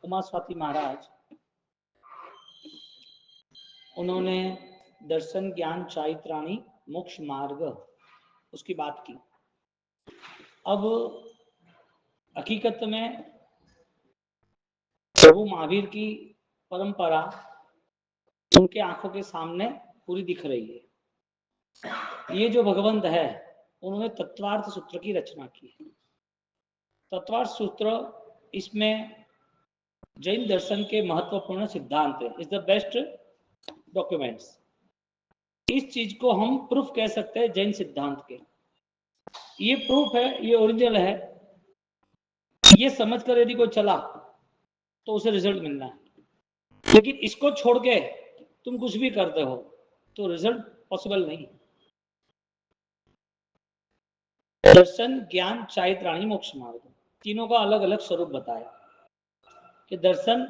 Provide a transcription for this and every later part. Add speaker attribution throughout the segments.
Speaker 1: उमा स्वाति महाराज, उन्होंने दर्शन ज्ञान चारित्राणी मोक्ष मार्ग उसकी बात की। अब हकीकत में प्रभु महावीर की परंपरा उनके आंखों के सामने पूरी दिख रही है। ये जो भगवंत है उन्होंने तत्वार्थ सूत्र की रचना की है। तत्वार्थ सूत्र इसमें जैन दर्शन के महत्वपूर्ण सिद्धांत है, इज द बेस्ट डॉक्यूमेंट्स। इस चीज को हम प्रूफ कह सकते हैं जैन सिद्धांत के। ये प्रूफ है, ये ओरिजिनल है। ये समझकर यदि कोई चला तो उसे रिजल्ट मिलना है, लेकिन इसको छोड़ के तुम कुछ भी करते हो तो रिजल्ट पॉसिबल नहीं। दर्शन ज्ञान चारित्राणी मोक्ष मार्ग, तीनों का अलग अलग स्वरूप बताया कि दर्शन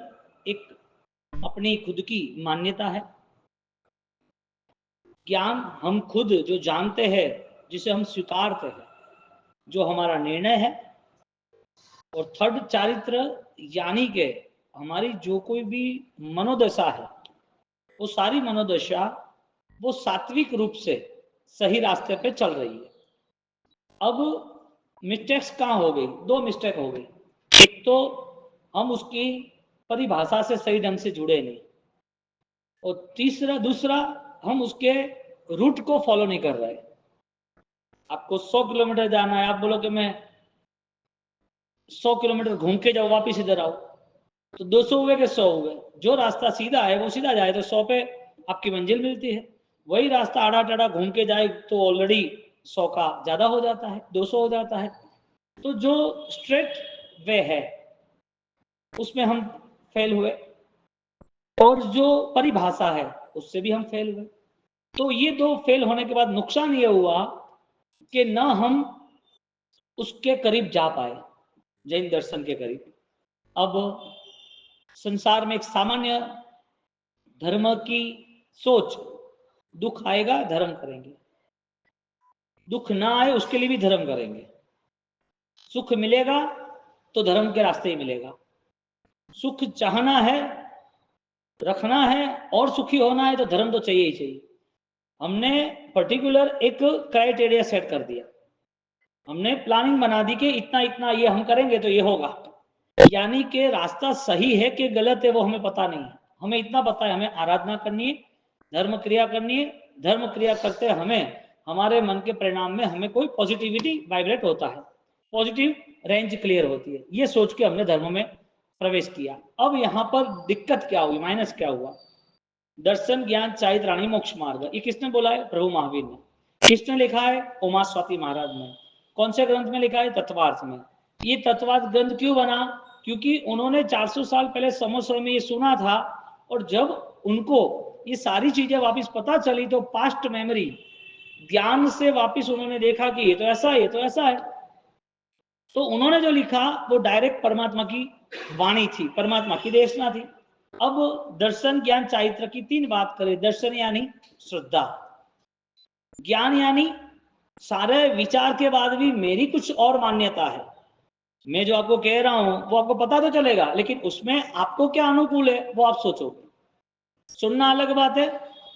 Speaker 1: एक अपनी खुद की मान्यता है, ज्ञान हम खुद जो जानते हैं, जिसे हम स्वीकारते हैं, जो हमारा निर्णय है, और थर्ड चारित्र यानी के हमारी जो कोई भी मनोदशा है वो सारी मनोदशा वो सात्विक रूप से सही रास्ते पे चल रही है। अब मिस्टेक्स कहाँ हो गई? दो मिस्टेक हो गई। एक तो हम उसकी परिभाषा से सही ढंग से जुड़े नहीं, और दूसरा हम उसके रूट को फॉलो नहीं कर रहे। आपको 100 किलोमीटर जाना है, आप बोलो कि मैं 100 किलोमीटर घूम के जाओ वापिस इधर आओ, तो 200 हुए कि 100 हुए? जो रास्ता सीधा है वो सीधा जाए तो 100 पे आपकी मंजिल मिलती है। वही रास्ता आड़ा टेढ़ा घूम के जाए तो ऑलरेडी 100 का ज्यादा हो जाता है, 200 हो जाता है। तो जो स्ट्रेट वे है उसमें हम फेल हुए, और जो परिभाषा है उससे भी हम फेल हुए। तो ये दो फेल होने के बाद नुकसान ये हुआ कि न हम उसके करीब जा पाए, जैन दर्शन के करीब। अब संसार में एक सामान्य धर्म की सोच, दुख आएगा धर्म करेंगे, दुख ना आए उसके लिए भी धर्म करेंगे, सुख मिलेगा तो धर्म के रास्ते ही मिलेगा। सुख चाहना है, रखना है और सुखी होना है तो धर्म तो चाहिए ही चाहिए। हमने पर्टिकुलर एक क्राइटेरिया सेट कर दिया, हमने प्लानिंग बना दी कि इतना इतना ये हम करेंगे तो ये होगा, यानी कि रास्ता सही है कि गलत है वो हमें पता नहीं है। हमें इतना पता है हमें आराधना करनी है, धर्म क्रिया करनी है, धर्म क्रिया करते हमें हमारे मन के परिणाम में हमें कोई पॉजिटिविटी वाइब्रेट होता है, पॉजिटिव रेंज क्लियर होती है। ये सोच के हमने धर्म में प्रवेश किया। अब यहाँ पर दिक्कत क्या हुई, माइनस क्या हुआ? दर्शन ज्ञान चारित्राणी मोक्ष मार्ग, ये किसने बोला है? प्रभु महावीर ने। किसने लिखा है? उमा स्वाति महाराज ने। कौन से ग्रंथ में लिखा है? तत्वार्थ में। ये तत्वार्थ ग्रंथ क्यों बना? क्योंकि उन्होंने 400 साल पहले समोसर में ये सुना था, और जब उनको ये सारी चीजें वापस पता चली तो पास्ट मेमोरी ज्ञान से वापस उन्होंने देखा कि ये तो ऐसा है, ये तो ऐसा है। तो उन्होंने जो लिखा वो डायरेक्ट परमात्मा की वाणी थी, परमात्मा की देशना थी। अब दर्शन ज्ञान चारित्र की तीन बात करें। दर्शन यानी श्रद्धा, ज्ञान यानी सारे विचार के बाद भी मेरी कुछ और मान्यता है, मैं जो आपको कह रहा हूं वो आपको पता तो चलेगा, लेकिन उसमें आपको क्या अनुकूल है वो आप सोचोगे। सुनना अलग बात है,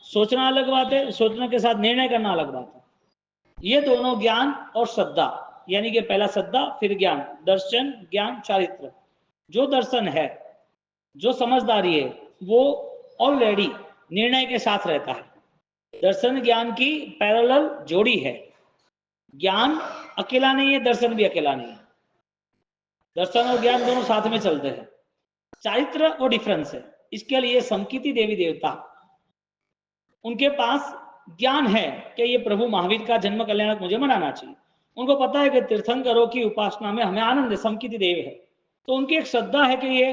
Speaker 1: सोचना अलग बात है, सोचने के साथ निर्णय करना अलग बात है। ये दोनों ज्ञान और श्रद्धा, यानी कि पहला श्रद्धा फिर ज्ञान, दर्शन ज्ञान चारित्र। जो दर्शन है, जो समझदारी है, वो ऑलरेडी निर्णय के साथ रहता है। दर्शन ज्ञान की पैरेलल जोड़ी है, ज्ञान अकेला नहीं है, दर्शन भी अकेला नहीं है। दर्शन और ज्ञान दोनों साथ में चलते हैं। चारित्र वो डिफरेंस है। इसके लिए समकीति देवी देवता, उनके पास ज्ञान है कि ये प्रभु महावीर का जन्म कल्याणक मुझे मनाना चाहिए। उनको पता है कि तीर्थंकरों की उपासना में हमें आनंद है, समकीति देव है। तो उनकी एक श्रद्धा है कि ये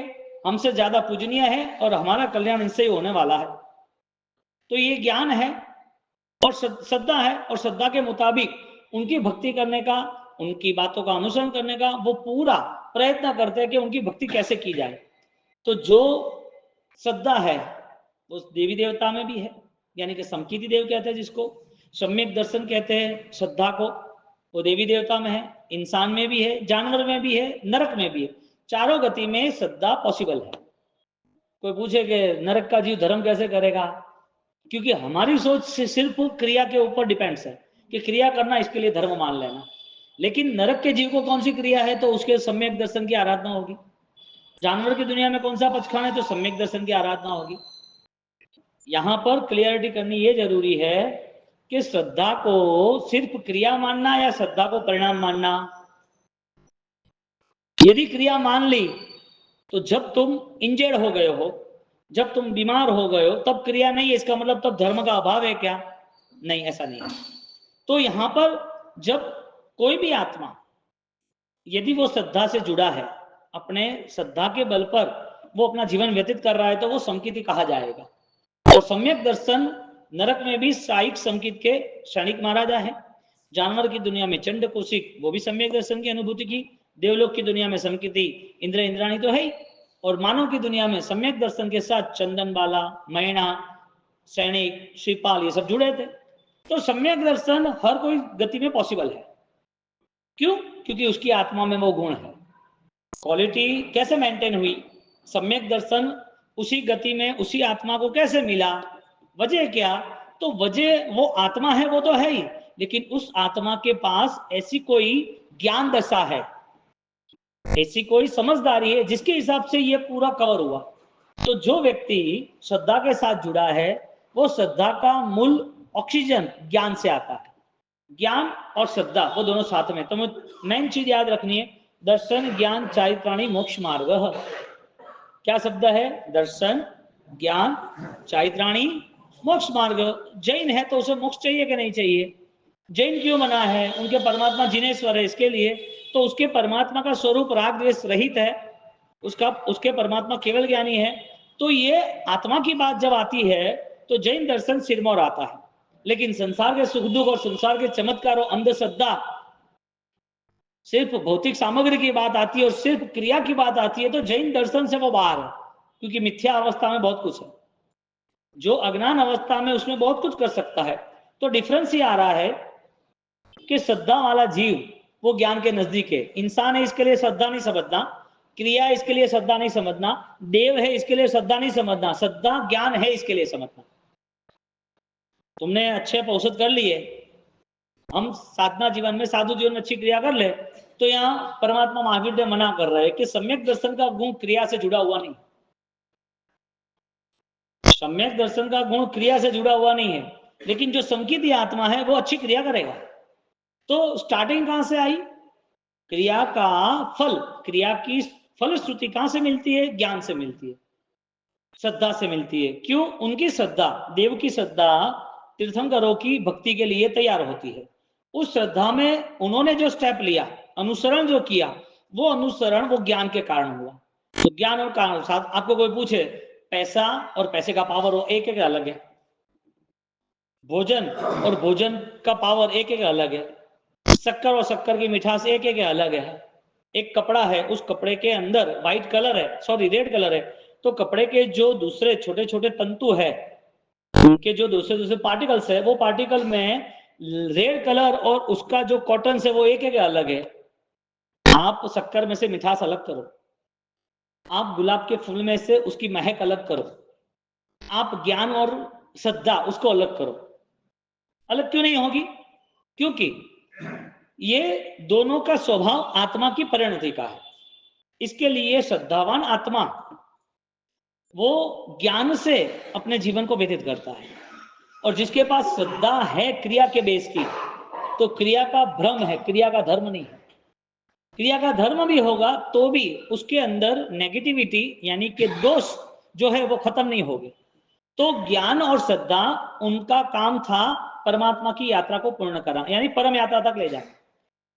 Speaker 1: हमसे ज्यादा पूजनीय है और हमारा कल्याण इनसे ही होने वाला है। तो ये ज्ञान है और श्रद्धा है, और श्रद्धा के मुताबिक उनकी भक्ति करने का, उनकी बातों का अनुसरण करने का वो पूरा प्रयत्न करते हैं कि उनकी भक्ति कैसे की जाए। तो जो श्रद्धा है वो देवी देवता में भी है, यानी कि समकीति देव कहते हैं जिसको, सम्यक दर्शन कहते हैं श्रद्धा को, वो देवी देवता में है, इंसान में भी है, जानवर में भी है, नरक में भी है। चारों गति में श्रद्धा पॉसिबल है। कोई पूछे कि नरक का जीव धर्म कैसे करेगा, क्योंकि हमारी सोच से सिर्फ क्रिया के ऊपर डिपेंड्स है कि क्रिया करना, इसके लिए धर्म मान लेना। लेकिन नरक के जीव को कौन सी क्रिया है, तो उसके सम्यक दर्शन की आराधना होगी। जानवर की दुनिया में कौन सा पचखान है, तो सम्यक दर्शन की आराधना होगी। यहां पर क्लियरिटी करनी ये जरूरी है कि श्रद्धा को सिर्फ क्रिया मानना या श्रद्धा को परिणाम मानना। यदि क्रिया मान ली तो जब तुम इंजर्ड हो गए हो, जब तुम बीमार हो गए हो, तब क्रिया नहीं है, इसका मतलब तब धर्म का अभाव है क्या? नहीं, ऐसा नहीं है। तो यहां पर जब कोई भी आत्मा यदि वो श्रद्धा से जुड़ा है, अपने श्रद्धा के बल पर वो अपना जीवन व्यतीत कर रहा है, तो वो संकिति कहा जाएगा। और सम्यक दर्शन नरक में भी साइक संकित के क्षणिक महाराजा है, जानवर की दुनिया में चंड कौशिक, वो भी सम्यक दर्शन की अनुभूति की, देवलोक की दुनिया में संकिति इंद्र इंद्राणी तो है ही, और मानव की दुनिया में सम्यक दर्शन के साथ चंदन बाला, मैणा, सैनिक, श्रीपाल, ये सब जुड़े थे। तो सम्यक दर्शन हर कोई गति में पॉसिबल है। क्यों? क्योंकि उसकी आत्मा में वो गुण है। क्वालिटी कैसे मेंटेन हुई? सम्यक दर्शन उसी गति में उसी आत्मा को कैसे मिला? वजह क्या? तो वजह वो आत्मा है, वो तो है ही, लेकिन उस आत्मा के पास ऐसी कोई ज्ञान दशा है, ऐसी कोई समझदारी है जिसके हिसाब से ये पूरा कवर हुआ। तो जो व्यक्ति श्रद्धा के साथ जुड़ा है, वो श्रद्धा का मूल ऑक्सीजन ज्ञान से आता है। ज्ञान और श्रद्धा वो दोनों साथ में। तो मेन चीज याद रखनी है, दर्शन ज्ञान चारित्राणी मोक्ष मार्ग। क्या शब्द है? दर्शन ज्ञान चारित्राणी मोक्ष मार्ग। जैन है तो उसे मोक्ष चाहिए कि नहीं चाहिए? जैन क्यों मना है? उनके परमात्मा जिनेश्वर है, इसके लिए। तो उसके परमात्मा का स्वरूप राग द्वेष रहित है, उसके परमात्मा केवल ज्ञानी है। तो ये आत्मा की बात जब आती है तो जैन दर्शन सिरमौर आता है। लेकिन संसार के सुख दुख और संसार के चमत्कार और अंधश्रद्धा, सिर्फ भौतिक सामग्री की बात आती है और सिर्फ क्रिया की बात आती है, तो जैन दर्शन से वो बाहर है, क्योंकि मिथ्या अवस्था में बहुत कुछ है, जो अज्ञान अवस्था में उसमें बहुत कुछ कर सकता है। तो डिफरेंस ये आ रहा है कि श्रद्धा वाला जीव वो ज्ञान के नजदीक है। इंसान है इसके लिए श्रद्धा नहीं समझना, क्रिया इसके लिए श्रद्धा नहीं समझना, देव है इसके लिए श्रद्धा नहीं समझना, श्रद्धा ज्ञान है इसके लिए समझना। तुमने अच्छे औषध कर लिए, हम साधना जीवन में, साधु जीवन में अच्छी क्रिया कर ले, तो यहाँ परमात्मा महावीर ने मना कर रहे हैं कि सम्यक दर्शन का गुण क्रिया से जुड़ा हुआ नहीं। सम्यक दर्शन का गुण क्रिया से जुड़ा हुआ नहीं है, लेकिन जो संकित आत्मा है वो अच्छी क्रिया करेगा। तो स्टार्टिंग कहां से आई? क्रिया का फल, क्रिया की फलश्रुति कहां से मिलती है? ज्ञान से मिलती है, श्रद्धा से मिलती है। क्यों? उनकी श्रद्धा, देव की श्रद्धा तीर्थंकरों की भक्ति के लिए तैयार होती है। उस श्रद्धा में उन्होंने जो स्टेप लिया, अनुसरण जो किया, वो अनुसरण वो ज्ञान के कारण हुआ। तो ज्ञान और कारण साथ, आपको कोई पूछे पैसा और पैसे का पावर वो एक एक अलग है, भोजन और भोजन का पावर एक एक अलग है, शक्कर और शक्कर की मिठास एक एक अलग है। एक कपड़ा है, उस कपड़े के अंदर व्हाइट कलर है, सॉरी रेड कलर है, तो कपड़े के जो दूसरे छोटे छोटे तंतु है, उनके जो दूसरे दूसरे पार्टिकल्स है, वो पार्टिकल में रेड कलर और उसका जो कॉटन है वो एक एक अलग है। आप शक्कर में से मिठास अलग करो, आप गुलाब के फूल में से उसकी महक अलग करो, आप ज्ञान और श्रद्धा उसको अलग करो। अलग क्यों नहीं होगी? क्योंकि ये दोनों का स्वभाव आत्मा की परिणति का है। इसके लिए श्रद्धावान आत्मा वो ज्ञान से अपने जीवन को व्यतीत करता है, और जिसके पास श्रद्धा है क्रिया के बेस की, तो क्रिया का भ्रम है, क्रिया का धर्म नहीं है। क्रिया का धर्म भी होगा तो भी उसके अंदर नेगेटिविटी यानी कि दोष जो है वो खत्म नहीं होगी। तो ज्ञान और श्रद्धा उनका काम था परमात्मा की यात्रा को पूर्ण करना, यानी परम यात्रा तक ले जाना।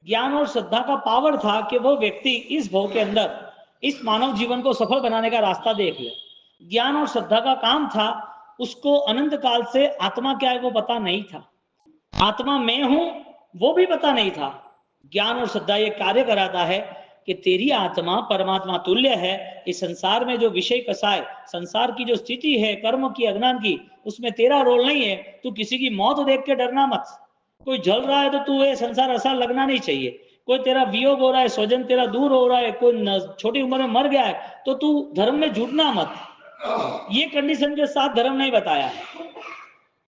Speaker 1: ज्ञान और श्रद्धा का पावर था कि वो व्यक्ति इस भव के अंदर इस मानव जीवन को सफल बनाने का रास्ता देख ले। ज्ञान और श्रद्धा का काम था, उसको अनंत काल से आत्मा क्या है वो पता नहीं था, आत्मा मैं हूं वो भी पता नहीं था। ज्ञान और श्रद्धा ये कार्य कराता है कि तेरी आत्मा परमात्मा तुल्य है। इस संसार में जो विषय कसाय, संसार की जो स्थिति है कर्म की, अज्ञान की, उसमें तेरा रोल नहीं है। तू किसी की मौत देख के डरना मत। कोई जल रहा है तो तू ये संसार ऐसा लगना नहीं चाहिए कोई तेरा वियोग हो रहा है, स्वजन तेरा दूर हो रहा है, कोई छोटी उम्र में मर गया है, तो तू धर्म में जुड़ना मत। ये कंडीशन के साथ धर्म नहीं बताया है।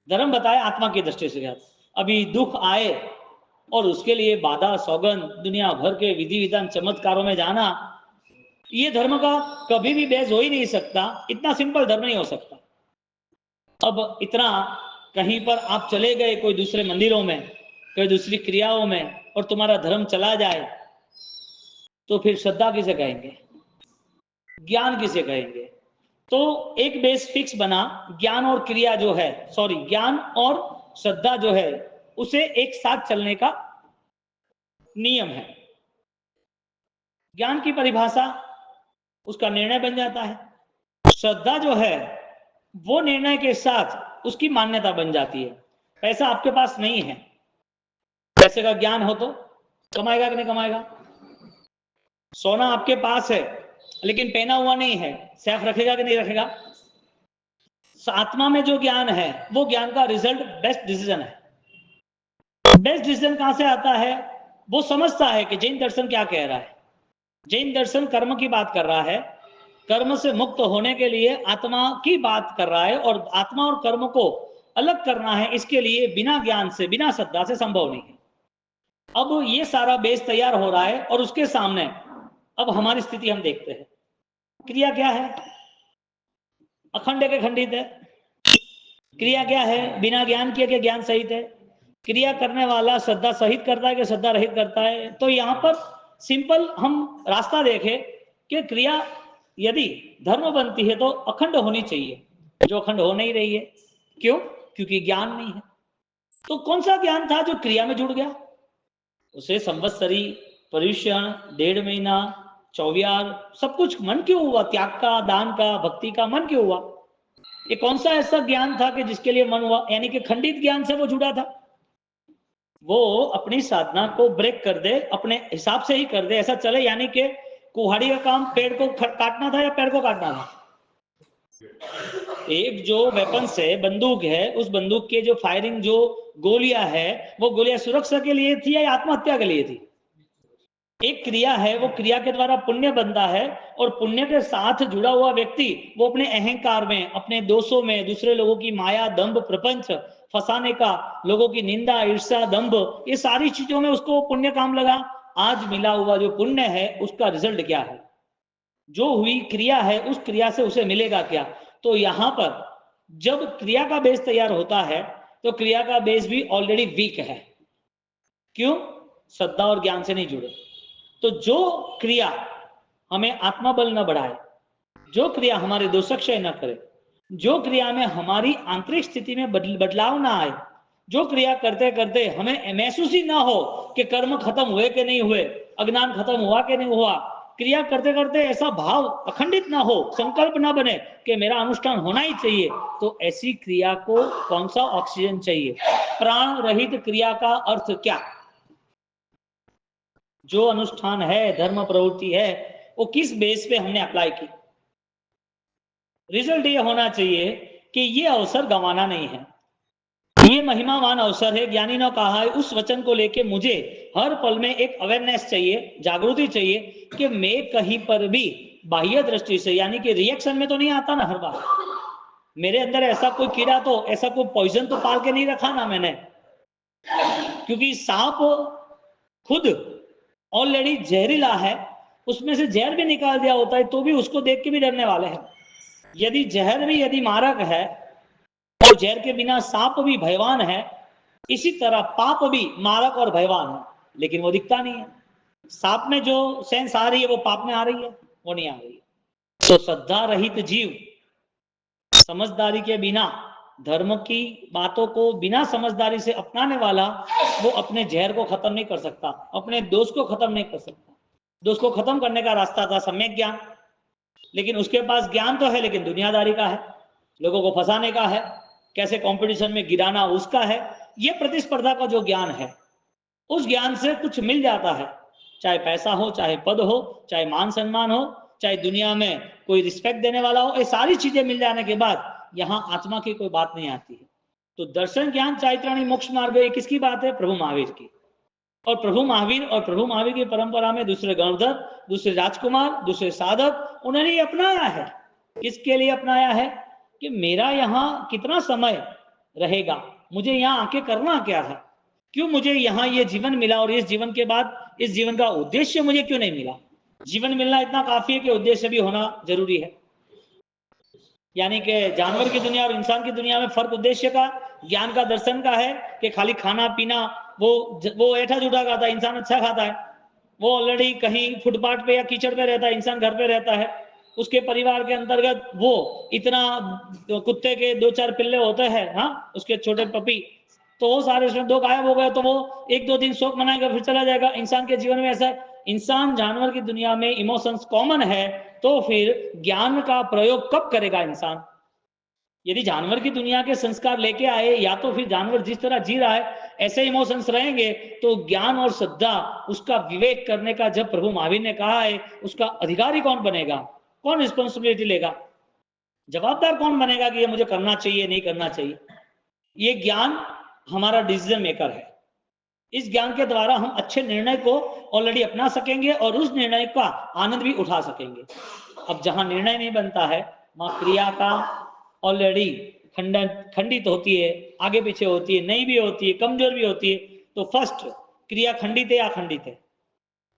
Speaker 1: धर्म बताया आत्मा की दृष्टि से। अभी दुख आए और उसके लिए बाधा सौगंध दुनिया भर के विधि विधान चमत्कारों में जाना, ये धर्म का कभी भी बेस हो ही नहीं सकता। इतना सिंपल धर्म नहीं हो सकता। अब इतना कहीं पर आप चले गए कोई दूसरे मंदिरों में, कोई दूसरी क्रियाओं में, और तुम्हारा धर्म चला जाए, तो फिर श्रद्धा किसे कहेंगे, ज्ञान किसे कहेंगे? तो एक बेस फिक्स बना, ज्ञान और क्रिया जो है, सॉरी, ज्ञान और श्रद्धा जो है, उसे एक साथ चलने का नियम है। ज्ञान की परिभाषा उसका निर्णय बन जाता है, श्रद्धा जो है वो निर्णय के साथ उसकी मान्यता बन जाती है। पैसा आपके पास नहीं है, पैसे का ज्ञान हो तो कमाएगा कि नहीं कमाएगा? सोना आपके पास है लेकिन पहना हुआ नहीं है, सेफ रखेगा कि नहीं रखेगा? आत्मा में जो ज्ञान है वो ज्ञान का रिजल्ट बेस्ट डिसीजन है। बेस्ट डिसीजन कहां से आता है? वो समझता है कि जैन दर्शन क्या कह रहा है। जैन दर्शन कर्म की बात कर रहा है, कर्म से मुक्त होने के लिए आत्मा की बात कर रहा है, और आत्मा और कर्म को अलग करना है, इसके लिए बिना ज्ञान से, बिना श्रद्धा से संभव नहीं है। अब ये सारा बेस तैयार हो रहा है और उसके सामने अब हमारी स्थिति हम देखते हैं। क्रिया क्या है? अखंड के खंडित है। क्रिया क्या है? बिना ज्ञान किए के ज्ञान सहित है। क्रिया करने वाला श्रद्धा सहित करता है कि श्रद्धा रहित करता है? तो यहां पर सिंपल हम रास्ता देखें कि क्रिया यदि धर्म बनती है तो अखंड होनी चाहिए, जो अखंड हो नहीं रही है। क्यों? क्योंकि ज्ञान नहीं है। तो कौन सा ज्ञान था जो क्रिया में जुड़ गया? उसे संवत्सरी, पर्युषण, 1.5 महीना, चौवियार, सब कुछ मन क्यों हुआ? त्याग का, दान का, भक्ति का मन क्यों हुआ? ये कौन सा ऐसा ज्ञान था कि जिसके लिए मन हुआ? यानी कि खंडित ज्ञान से वो जुड़ा था। वो अपनी साधना को ब्रेक कर दे, अपने हिसाब से ही कर दे, ऐसा चले। यानी कि कुहाड़ी का काम पेड़ को काटना था या पेड़ को काटना था? एक जो वेपन है, बंदूक है, उस बंदूक के जो फायरिंग, जो गोलियां है, वो गोलियां सुरक्षा के लिए थी या आत्महत्या के लिए थी? एक क्रिया है, वो क्रिया के द्वारा पुण्य बनता है, और पुण्य के साथ जुड़ा हुआ व्यक्ति वो अपने अहंकार में, अपने दोषों में, दूसरे लोगों की माया, दंभ, प्रपंच फंसाने का, लोगों की निंदा, ईर्ष्या, दंभ, ये सारी चीजों में उसको पुण्य काम लगा। आज मिला हुआ जो पुण्य है उसका रिजल्ट क्या है? जो हुई क्रिया है उस क्रिया से उसे मिलेगा क्या? तो यहां पर जब क्रिया का बेस तैयार होता है तो क्रिया का बेस भी ऑलरेडी वीक है। क्यों? श्रद्धा और ज्ञान से नहीं जुड़े। तो जो क्रिया हमें आत्मबल न बढ़ाए, जो क्रिया हमारे दोषक्षय न करे, जो क्रिया में हमारी आंतरिक स्थिति में बदलाव ना आए, जो क्रिया करते करते हमें महसूस ही ना हो कि कर्म खत्म हुए कि नहीं हुए, अज्ञान खत्म हुआ कि नहीं हुआ, क्रिया करते करते ऐसा भाव अखंडित ना हो, संकल्प ना बने कि मेरा अनुष्ठान होना ही चाहिए, तो ऐसी क्रिया को कौन सा ऑक्सीजन चाहिए? प्राण रहित क्रिया का अर्थ क्या? जो अनुष्ठान है, धर्म प्रवृत्ति है, वो किस बेस पे हमने अप्लाई की? रिजल्ट ये होना चाहिए कि ये अवसर गंवाना नहीं है, ये महिमावान अवसर है। ज्ञानी ने कहा है, उस वचन को लेके मुझे हर पल में एक अवेयरनेस चाहिए, जागृति चाहिए कि मैं कहीं पर भी बाह्य दृष्टि से, यानी कि रिएक्शन में तो नहीं आता ना हर बार। मेरे अंदर ऐसा कोई कीड़ा, तो ऐसा कोई पॉइजन तो पाल के नहीं रखा ना मैंने। क्योंकि सांप खुद ऑलरेडी जहरीला है, उसमें से जहर भी निकाल दिया होता है तो भी उसको देख के भी डरने वाले हैं। यदि जहर भी यदि मारक है तो जहर के बिना सांप भी भयवान है, इसी तरह पाप भी मारक और भयवान है, लेकिन वो दिखता नहीं है। सांप में जो सेंस आ रही है वो पाप में आ रही है, वो नहीं आ रही है। तो श्रद्धा रहित जीव समझदारी के बिना, धर्म की बातों को बिना समझदारी से अपनाने वाला, वो अपने जहर को खत्म नहीं कर सकता, अपने दोष को खत्म नहीं कर सकता। दोष को खत्म करने का रास्ता था सम्यक ज्ञान, लेकिन उसके पास ज्ञान तो है लेकिन दुनियादारी का है, लोगों को फंसाने का है, कैसे कंपटीशन में गिराना उसका है। ये प्रतिस्पर्धा का जो ज्ञान है, उस ज्ञान से कुछ मिल जाता है, चाहे पैसा हो, चाहे पद हो, चाहे मान सम्मान हो, चाहे दुनिया में कोई रिस्पेक्ट देने वाला हो, ये सारी चीजें मिल जाने के बाद यहाँ आत्मा की कोई बात नहीं आती है। तो दर्शन ज्ञान चारित्राणी मोक्ष मार्ग, ये किसकी बात है? प्रभु महावीर की। और प्रभु महावीर की परंपरा में दूसरे गणधर, दूसरे राजकुमार, दूसरे साधक उन्होंने ये अपनाया है। किसके लिए अपनाया है? कि मेरा यहाँ कितना समय रहेगा, मुझे यहाँ आके करना क्या है, क्यों मुझे यहाँ ये जीवन मिला और इस जीवन के बाद इस जीवन का उद्देश्य मुझे क्यों नहीं मिला। जीवन मिलना इतना काफी है कि उद्देश्य भी होना जरूरी है। यानी कि जानवर की दुनिया और इंसान की दुनिया में फर्क उद्देश्य का, ज्ञान का, दर्शन का है कि खाली खाना पीना, वो ऐठा जुटा खाता है, इंसान अच्छा खाता है, वो ऑलरेडी कहीं फुटपाथ पे या कीचड़ पे रहता है, इंसान घर पे रहता है, उसके परिवार के अंतर्गत वो इतना कुत्ते के 2-4 पिल्ले होते हैं, हाँ, उसके छोटे पपी, तो वो सारे उसमें 2 गायब हो गए तो वो 1-2 दिन शोक मनाएगा फिर चला जाएगा। इंसान के जीवन में ऐसा है, इंसान जानवर की दुनिया में इमोशंस कॉमन है, तो फिर ज्ञान का प्रयोग कब करेगा इंसान? यदि जानवर की दुनिया के संस्कार लेके आए, या तो फिर जानवर जिस तरह जी रहा है ऐसे इमोशंस रहेंगे, तो ज्ञान और श्रद्धा, उसका विवेक करने का जब प्रभु महावीर ने कहा है, उसका अधिकारी कौन बनेगा, कौन रिस्पॉन्सिबिलिटी लेगा, जवाबदार कौन बनेगा कि ये मुझे करना चाहिए नहीं करना चाहिए? ये ज्ञान हमारा डिसीजन मेकर है। इस ज्ञान के द्वारा हम अच्छे निर्णय को ऑलरेडी अपना सकेंगे और उस निर्णय का आनंद भी उठा सकेंगे। अब जहां निर्णय नहीं बनता है, वहां क्रिया का ऑलरेडी खंडित होती है, आगे पीछे होती है, नहीं भी होती है, कमजोर भी होती है। तो फर्स्ट, क्रिया खंडित है या अखंडित है?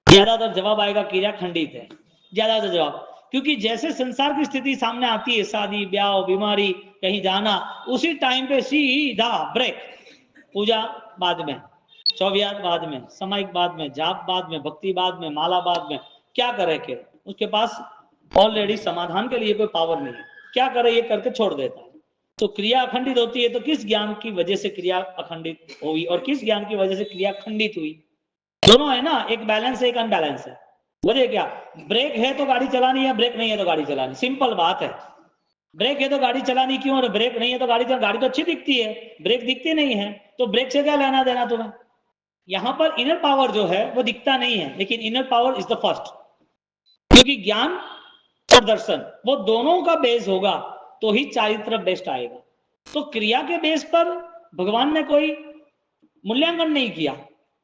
Speaker 1: ज्यादातर जवाब आएगा क्रिया खंडित है, ज्यादातर जवाब। क्योंकि जैसे संसार की स्थिति सामने आती है, शादी ब्याह बीमारी कहीं जाना, उसी टाइम पे सीधा ब्रेक, पूजा बाद में, चौवियार बाद में, सामायिक बाद में, जाप बाद में, भक्ति बाद में, माला बाद में, क्या करे के उसके पास ऑलरेडी समाधान के लिए कोई पावर नहीं है, क्या करे ये करके छोड़ देता है। तो क्रिया अखंडित होती है, तो किस ज्ञान की वजह से क्रिया अखंडित हुई और किस ज्ञान की वजह से क्रिया खंडित हुई? दोनों है ना, एक बैलेंस है एक अनबैलेंस है। वजह क्या? ब्रेक है तो गाड़ी चलानी है, ब्रेक नहीं है तो गाड़ी चलानी, सिंपल बात है। ब्रेक है तो गाड़ी चलानी क्यों, और ब्रेक नहीं है तो गाड़ी तो अच्छी दिखती है, ब्रेक दिखती नहीं है, तो ब्रेक से क्या लेना देना तुम्हें? यहां पर इनर पावर जो है वो दिखता नहीं है, लेकिन inner power is the first. क्योंकि ज्ञान और दर्शन वो दोनों का बेस होगा तो ही चारित्र बेस्ट आएगा। तो क्रिया के बेस पर भगवान ने कोई मूल्यांकन नहीं किया,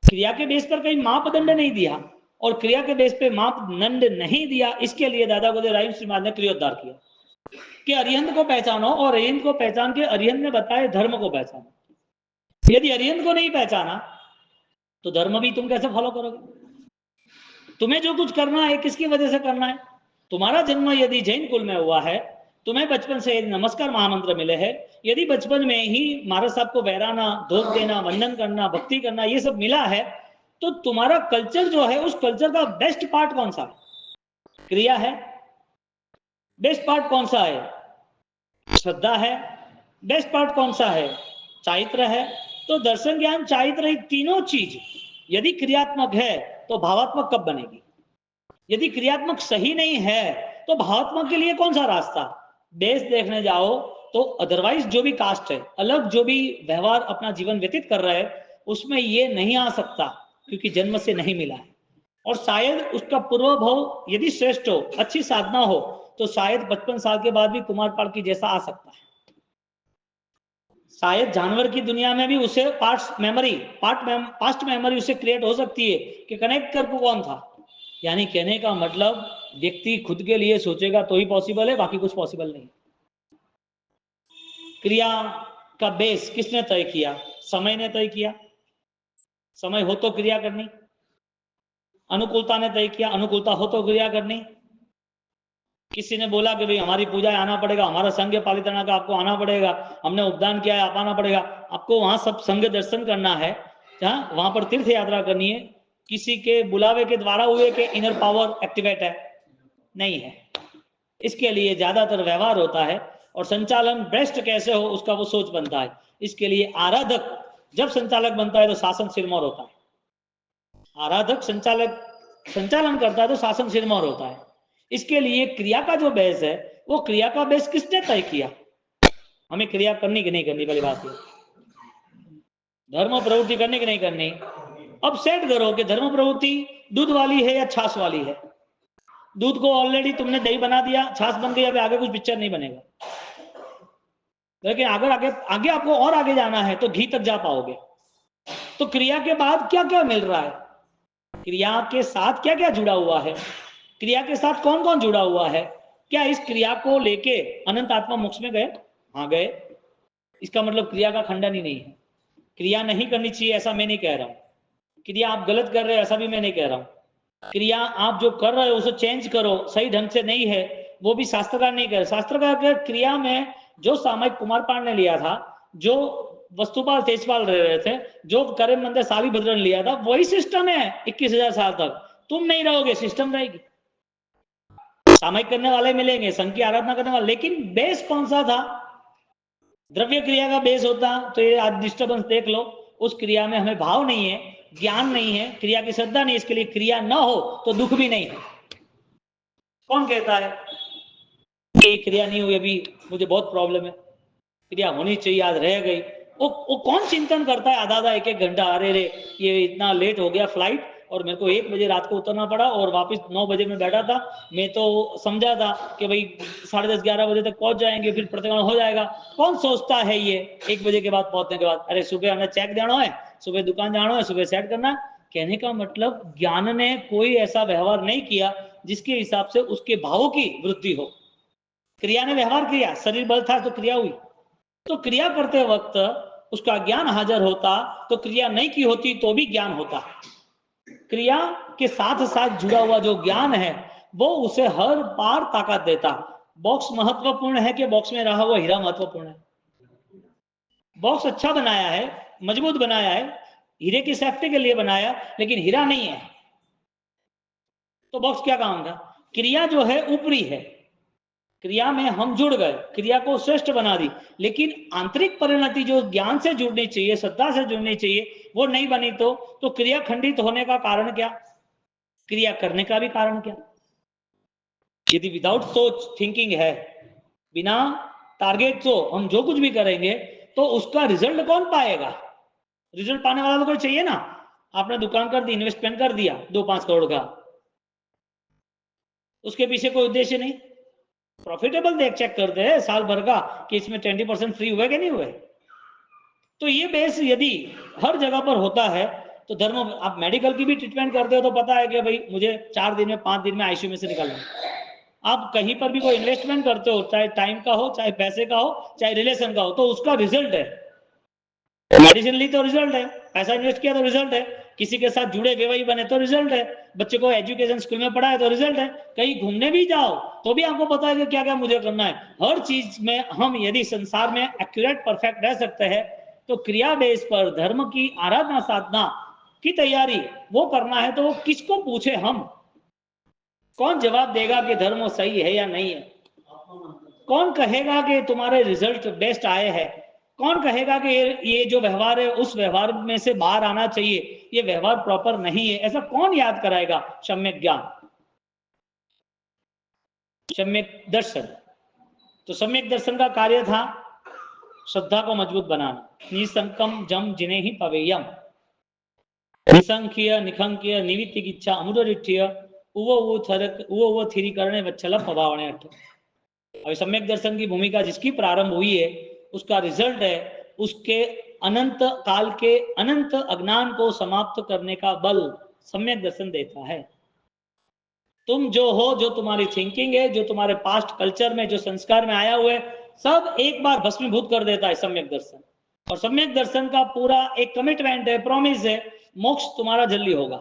Speaker 1: क्रिया के बेस पर कोई मापदंड नहीं दिया, और क्रिया के बेस पे मापदंड नहीं दिया, इसके लिए दादा गोदे राइम श्रीमान ने क्रियोद्धार किया कि अरिहंत को पहचानो, और अरिहंत को पहचान के अरिहंत ने बताए धर्म को पहचानो। यदि अरिहंत को नहीं पहचाना तो धर्म भी तुम कैसे फॉलो करोगे? तुम्हें जो कुछ करना है किसकी वजह से करना है? तुम्हारा जन्म यदि जैन कुल में हुआ है, तुम्हें बचपन से नमस्कार महामंत्र मिले हैं, यदि बचपन में ही महाराज साहब को बहराना, धोख देना, वंदन करना, भक्ति करना, ये सब मिला है, तो तुम्हारा कल्चर जो है, उस कल्चर का बेस्ट पार्ट कौन सा है? क्रिया है। बेस्ट पार्ट कौन सा है? श्रद्धा है। बेस्ट पार्ट कौन सा है? चारित्र है। तो दर्शन ज्ञान चारित्र तीनों चीज यदि क्रियात्मक है तो भावात्मक कब बनेगी? यदि क्रियात्मक सही नहीं है तो भावात्मक के लिए कौन सा रास्ता? बेस देखने जाओ तो अदरवाइज जो भी कास्ट है, अलग जो भी व्यवहार अपना जीवन व्यतीत कर रहा है, उसमें ये नहीं आ सकता, क्योंकि जन्म से नहीं मिला है। और शायद उसका पूर्व भाव यदि श्रेष्ठ हो, अच्छी साधना हो, तो शायद 55 साल के बाद भी कुमार पाल की जैसा आ सकता है। शायद जानवर की दुनिया में भी उसे पास्ट मेमोरी उसे क्रिएट हो सकती है कि कनेक्ट कर कौन था। यानी कहने का मतलब, व्यक्ति खुद के लिए सोचेगा तो ही पॉसिबल है, बाकी कुछ पॉसिबल नहीं। क्रिया का बेस किसने तय किया? समय ने तय किया। समय हो तो क्रिया करनी। अनुकूलता ने तय किया, अनुकूलता हो तो क्रिया करनी। किसी ने बोला कि भाई हमारी पूजा आना पड़ेगा, हमारा संघ पालितना का आपको आना पड़ेगा, हमने उपदान किया है आप आना पड़ेगा। आपको वहां सब संघ दर्शन करना है, जहां वहां पर तीर्थ यात्रा करनी है, किसी के बुलावे के द्वारा हुए कि इनर पावर एक्टिवेट है? नहीं है। इसके लिए ज्यादातर व्यवहार होता है, और संचालन बेस्ट कैसे हो उसका वो सोच बनता है। इसके लिए आराधक जब संचालक बनता है तो शासन सिरमौर होता है। आराधक संचालन करता है तो शासन सिरमौर होता है। इसके लिए क्रिया का जो बेस है, वो क्रिया का बेस किसने तय किया? हमें क्रिया करनी कि नहीं करनी, पहली बात है। धर्म प्रवृत्ति करनी कि नहीं करनी? अब सेट करो कि धर्म प्रवृत्ति दूध वाली है या छाछ वाली है। दूध को ऑलरेडी तुमने दही बना दिया, छाछ बन गई, अभी आगे कुछ पिक्चर नहीं बनेगा। लेकिन अगर आगे आपको और आगे जाना है तो घी तक जा पाओगे। तो क्रिया के बाद क्या क्या मिल रहा है, क्रिया के साथ क्या क्या जुड़ा हुआ है, क्रिया के साथ कौन कौन जुड़ा हुआ है, क्या इस क्रिया को लेके अनंत आत्मा मोक्ष में गए? हाँ गए। इसका मतलब क्रिया का खंडन ही नहीं है। क्रिया नहीं करनी चाहिए ऐसा मैं नहीं कह रहा हूं, क्रिया आप गलत कर रहे हो ऐसा भी मैं नहीं कह रहा हूं। क्रिया आप जो कर रहे हो उसे चेंज करो, सही ढंग से नहीं है वो भी शास्त्रकार नहीं कह रहे। शास्त्रकार के क्रिया में जो सामयिक कुमारपाल ने लिया था, जो वस्तुपाल तेजपाल रह रहे थे, जो करीम मंदिर सालीभद्र ने लिया था, वही सिस्टम है 21,000 साल तक। तुम नहीं रहोगे, सिस्टम रहेगी। सामयिक करने वाले मिलेंगे, संघ की आराधना करने वाले, लेकिन बेस कौन सा था? द्रव्य क्रिया का बेस होता तो ये आज डिस्टर्बेंस देख लो। उस क्रिया में हमें भाव नहीं है, ज्ञान नहीं है, क्रिया की श्रद्धा नहीं, इसके लिए क्रिया ना हो तो दुख भी नहीं है। कौन कहता है कि क्रिया नहीं हुई अभी मुझे बहुत प्रॉब्लम है, क्रिया होनी चाहिए आज रह गई? वो कौन चिंतन करता है आधा आधा एक एक घंटा, अरे रे ये इतना लेट हो गया फ्लाइट और मेरे को 1 बजे रात को उतरना पड़ा और वापस 9 बजे में बैठा था, मैं तो समझा था कि भाई 10:30 11 बजे तक पहुंच जाएंगे, फिर प्रतिगमन हो जाएगा। कौन सोचता है ये 1 बजे के बाद पहुंचने के बाद, अरे सुबह हमें चेक देना है, सुबह दुकान जाना है, सुबह सेट करना है। कहने का मतलब ज्ञान ने कोई ऐसा व्यवहार नहीं किया जिसके हिसाब से उसके भावों की वृद्धि हो। क्रिया ने व्यवहार किया, शरीर बल था तो क्रिया हुई। तो क्रिया करते वक्त उसका ज्ञान हाजिर होता तो क्रिया नहीं की होती तो भी ज्ञान होता। क्रिया के साथ साथ जुड़ा हुआ जो ज्ञान है वो उसे हर बार ताकत देता। बॉक्स महत्वपूर्ण है कि बॉक्स में रहा हुआ हीरा महत्वपूर्ण है? बॉक्स अच्छा बनाया है, मजबूत बनाया है, हीरे की सेफ्टी के लिए बनाया, लेकिन हीरा नहीं है तो बॉक्स क्या काम का? क्रिया जो है ऊपरी है, क्रिया में हम जुड़ गए, क्रिया को श्रेष्ठ बना दी, लेकिन आंतरिक परिणति जो ज्ञान से जुड़नी चाहिए, श्रद्धा से जुड़नी चाहिए, वो नहीं बनी तो क्रिया खंडित होने का कारण क्या, क्रिया करने का भी कारण क्या? यदि विदाउट सोच थिंकिंग है, बिना टारगेट तो हम जो कुछ भी करेंगे तो उसका रिजल्ट कौन पाएगा? रिजल्ट पाने वाला तो कोई चाहिए ना। आपने दुकान कर दी, इन्वेस्टमेंट कर दिया 2-5 करोड़ का, उसके पीछे कोई उद्देश्य नहीं, प्रॉफिटेबल देख चेक करते हैं साल भर का कि इसमें 20% फ्री हुए कि नहीं हुए। तो ये बेस यदि हर जगह पर होता है तो धर्म, आप मेडिकल की भी ट्रीटमेंट करते हो तो पता है कि भाई मुझे 4 दिन में 5 दिन में आईसीयू में से निकलना है। आप कहीं पर भी कोई इन्वेस्टमेंट करते हो, चाहे टाइम का हो, चाहे पैसे का हो, चाहे रिलेशन का हो, तो उसका रिजल्ट है। मेडिसिन ली तो रिजल्ट है, पैसा इन्वेस्ट किया तो रिजल्ट है, किसी के साथ जुड़े व्यवहारी बने तो रिजल्ट है, बच्चे को एजुकेशन स्कूल में पढ़ाए तो रिजल्ट है, कहीं घूमने भी जाओ तो भी आपको पता है कि क्या क्या मुझे करना है। हर चीज में हम यदि संसार में एक्यूरेट परफेक्ट रह सकते हैं तो क्रिया बेस पर धर्म की आराधना साधना की तैयारी वो करना है तो वो किसको पूछे? हम कौन जवाब देगा कि धर्म सही है या नहीं है? कौन कहेगा कि तुम्हारे रिजल्ट बेस्ट आए हैं? कौन कहेगा कि ये जो व्यवहार है उस व्यवहार में से बाहर आना चाहिए, ये व्यवहार प्रॉपर नहीं है? ऐसा कौन याद कराएगा? सम्यक ज्ञान, सम्यक दर्शन। तो सम्यक दर्शन का कार्य था श्रद्धा को मजबूत बनाना। निसंकम जम जिन्हें ही पवेयम, निसंख्य निखंख्य निवित्तिक इच्छा अमुदरिठ्य उव थिरी करने वच्छल पवावणे अठ। अभी सम्यक दर्शन की भूमिका जिसकी प्रारंभ हुई है उसका रिजल्ट है उसके अनंत काल के अनंत अज्ञान को समाप्त करने का बल सम्यक दर्शन देता है। तुम जो हो, जो तुम्हारी थिंकिंग है, जो तुम्हारे पास्ट कल्चर में जो संस्कार में आया हुआ है, सब एक बार भस्मीभूत कर देता है सम्यक दर्शन। और सम्यक दर्शन का पूरा एक कमिटमेंट है, प्रॉमिस है, मोक्ष तुम्हारा जल्दी होगा।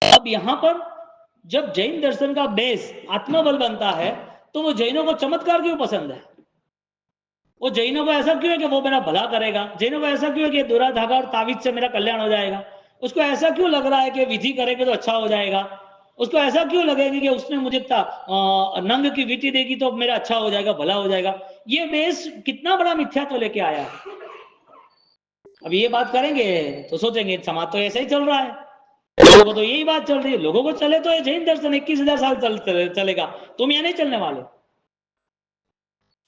Speaker 1: अब यहां पर जब जैन दर्शन का बेस आत्मबल बनता है तो वो जैनों को चमत्कार क्यों पसंद है? वो जैनों को ऐसा क्यों है कि वो मेरा भला करेगा? जैनों को ऐसा क्यों है कि दूरा धागा और तावीज से मेरा कल्याण हो जाएगा? उसको ऐसा क्यों लग रहा है कि विधि करेंगे तो अच्छा हो जाएगा? उसको ऐसा क्यों लगेगा कि उसने मुझे नंग की विधि देगी तो मेरा अच्छा हो जाएगा, भला हो जाएगा? ये बेस कितना बड़ा मिथ्या तो लेके आया है। अब ये बात करेंगे तो सोचेंगे समाज तो ऐसा ही चल रहा है, लोगों को तो यही बात चल रही है, लोगों को चले तो ये जैन दर्शन 21,000 साल चलेगा, तुम यहाँ नहीं चलने वाले।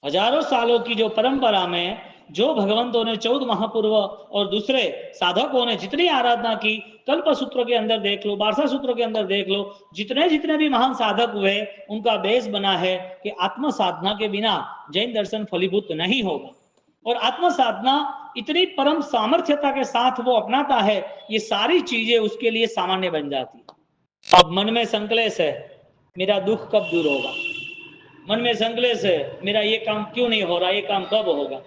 Speaker 1: हजारों सालों की जो परंपरा में जो भगवंतों ने 14 महापूर्व और दूसरे साधकों ने जितनी आराधना की, कल्प सूत्र के अंदर देख लो, बारसा सूत्र के अंदर देख लो, जितने जितने भी महान साधक हुए उनका बेस बना है कि आत्म साधना के बिना जैन दर्शन फलीभूत नहीं होगा। और आत्म साधना इतनी परम सामर्थ्यता के साथ वो अपनाता है, ये सारी चीजें उसके लिए सामान्य बन जाती है। अब मन में संकलेश है, मेरा दुख कब दूर होगा, मन में संकलेश है, मेरा ये काम क्यों नहीं हो रहा, ये काम कब होगा,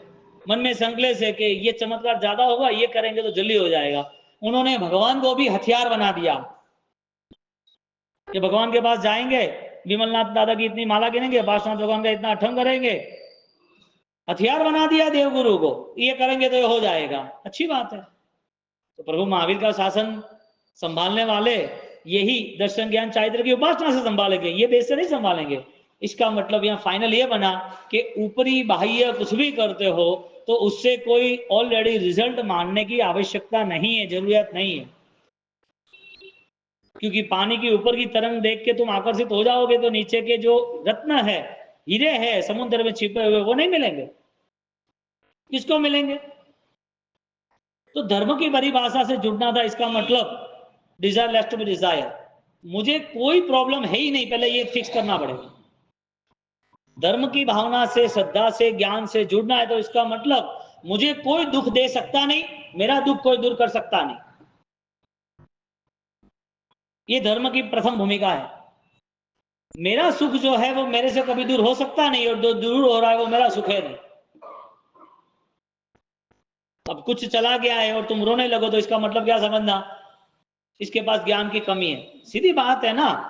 Speaker 1: मन में संकलेश है कि ये चमत्कार ज्यादा होगा, ये करेंगे तो जल्दी हो जाएगा। उन्होंने भगवान को भी हथियार बना दिया कि भगवान के पास जाएंगे, विमलनाथ दादा की इतनी माला गिनेंगे, पार्श्वनाथ भगवान का इतना अठंग करेंगे, हथियार बना दिया देवगुरु को, ये करेंगे तो ये हो जाएगा। अच्छी बात है। तो प्रभु महावीर का शासन संभालने वाले यही दर्शन ज्ञान चारित्र की उपासना से संभालेंगे, ये बेस से नहीं संभालेंगे। इसका मतलब यहाँ फाइनल ये बना कि ऊपरी बाह्य कुछ भी करते हो तो उससे कोई ऑलरेडी रिजल्ट मानने की आवश्यकता नहीं है, जरूरत नहीं है। क्योंकि पानी की ऊपर की तरंग देख के तुम आकर्षित हो जाओगे तो नीचे के जो रत्न है, हीरे है समुद्र में छिपे हुए, वो नहीं मिलेंगे। किसको मिलेंगे? तो धर्म की परिभाषा से जुड़ना था। इसका मतलब desire less to be desire, मुझे कोई प्रॉब्लम है ही नहीं, पहले ये फिक्स करना पड़ेगा। धर्म की भावना से, श्रद्धा से, ज्ञान से जुड़ना है तो इसका मतलब मुझे कोई दुख दे सकता नहीं, मेरा दुख कोई दूर कर सकता नहीं। ये धर्म की प्रथम भूमिका है। मेरा सुख जो है वो मेरे से कभी दूर हो सकता नहीं, और जो दूर हो रहा है वो मेरा सुख है नहीं। अब कुछ चला गया है और तुम रोने लगो तो इसका मतलब क्या समझना, इसके पास ज्ञान की कमी है। सीधी बात है ना,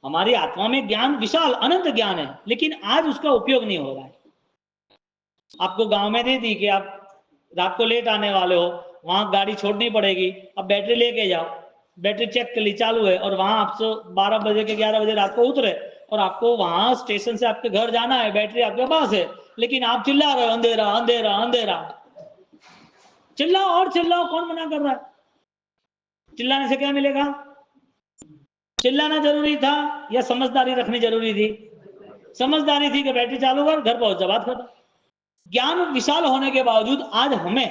Speaker 1: हमारी आत्मा में ज्ञान विशाल अनंत ज्ञान है, लेकिन आज उसका उपयोग नहीं हो रहा है। आपको गांव में दे दी कि आप रात को लेट आने वाले हो, वहां गाड़ी छोड़नी पड़ेगी, अब बैटरी लेके जाओ, बैटरी चेक कर ली चालू है, और वहां आपसे 12 बजे के 11 बजे रात को उतरे और आपको वहां स्टेशन से आपके घर जाना है, बैटरी आपके पास है, लेकिन आप चिल्ला रहे हो अंधेरा अंधेरा अंधेरा। चिल्लाओ और चिल्लाओ, कौन मना कर रहा है? चिल्लाने से क्या मिलेगा? चिल्लाना जरूरी था या समझदारी रखनी जरूरी थी? समझदारी थी कि बैटरी चालू कर, घर पहुंच जा, बात खत्म। ज्ञान विशाल होने के बावजूद आज हमें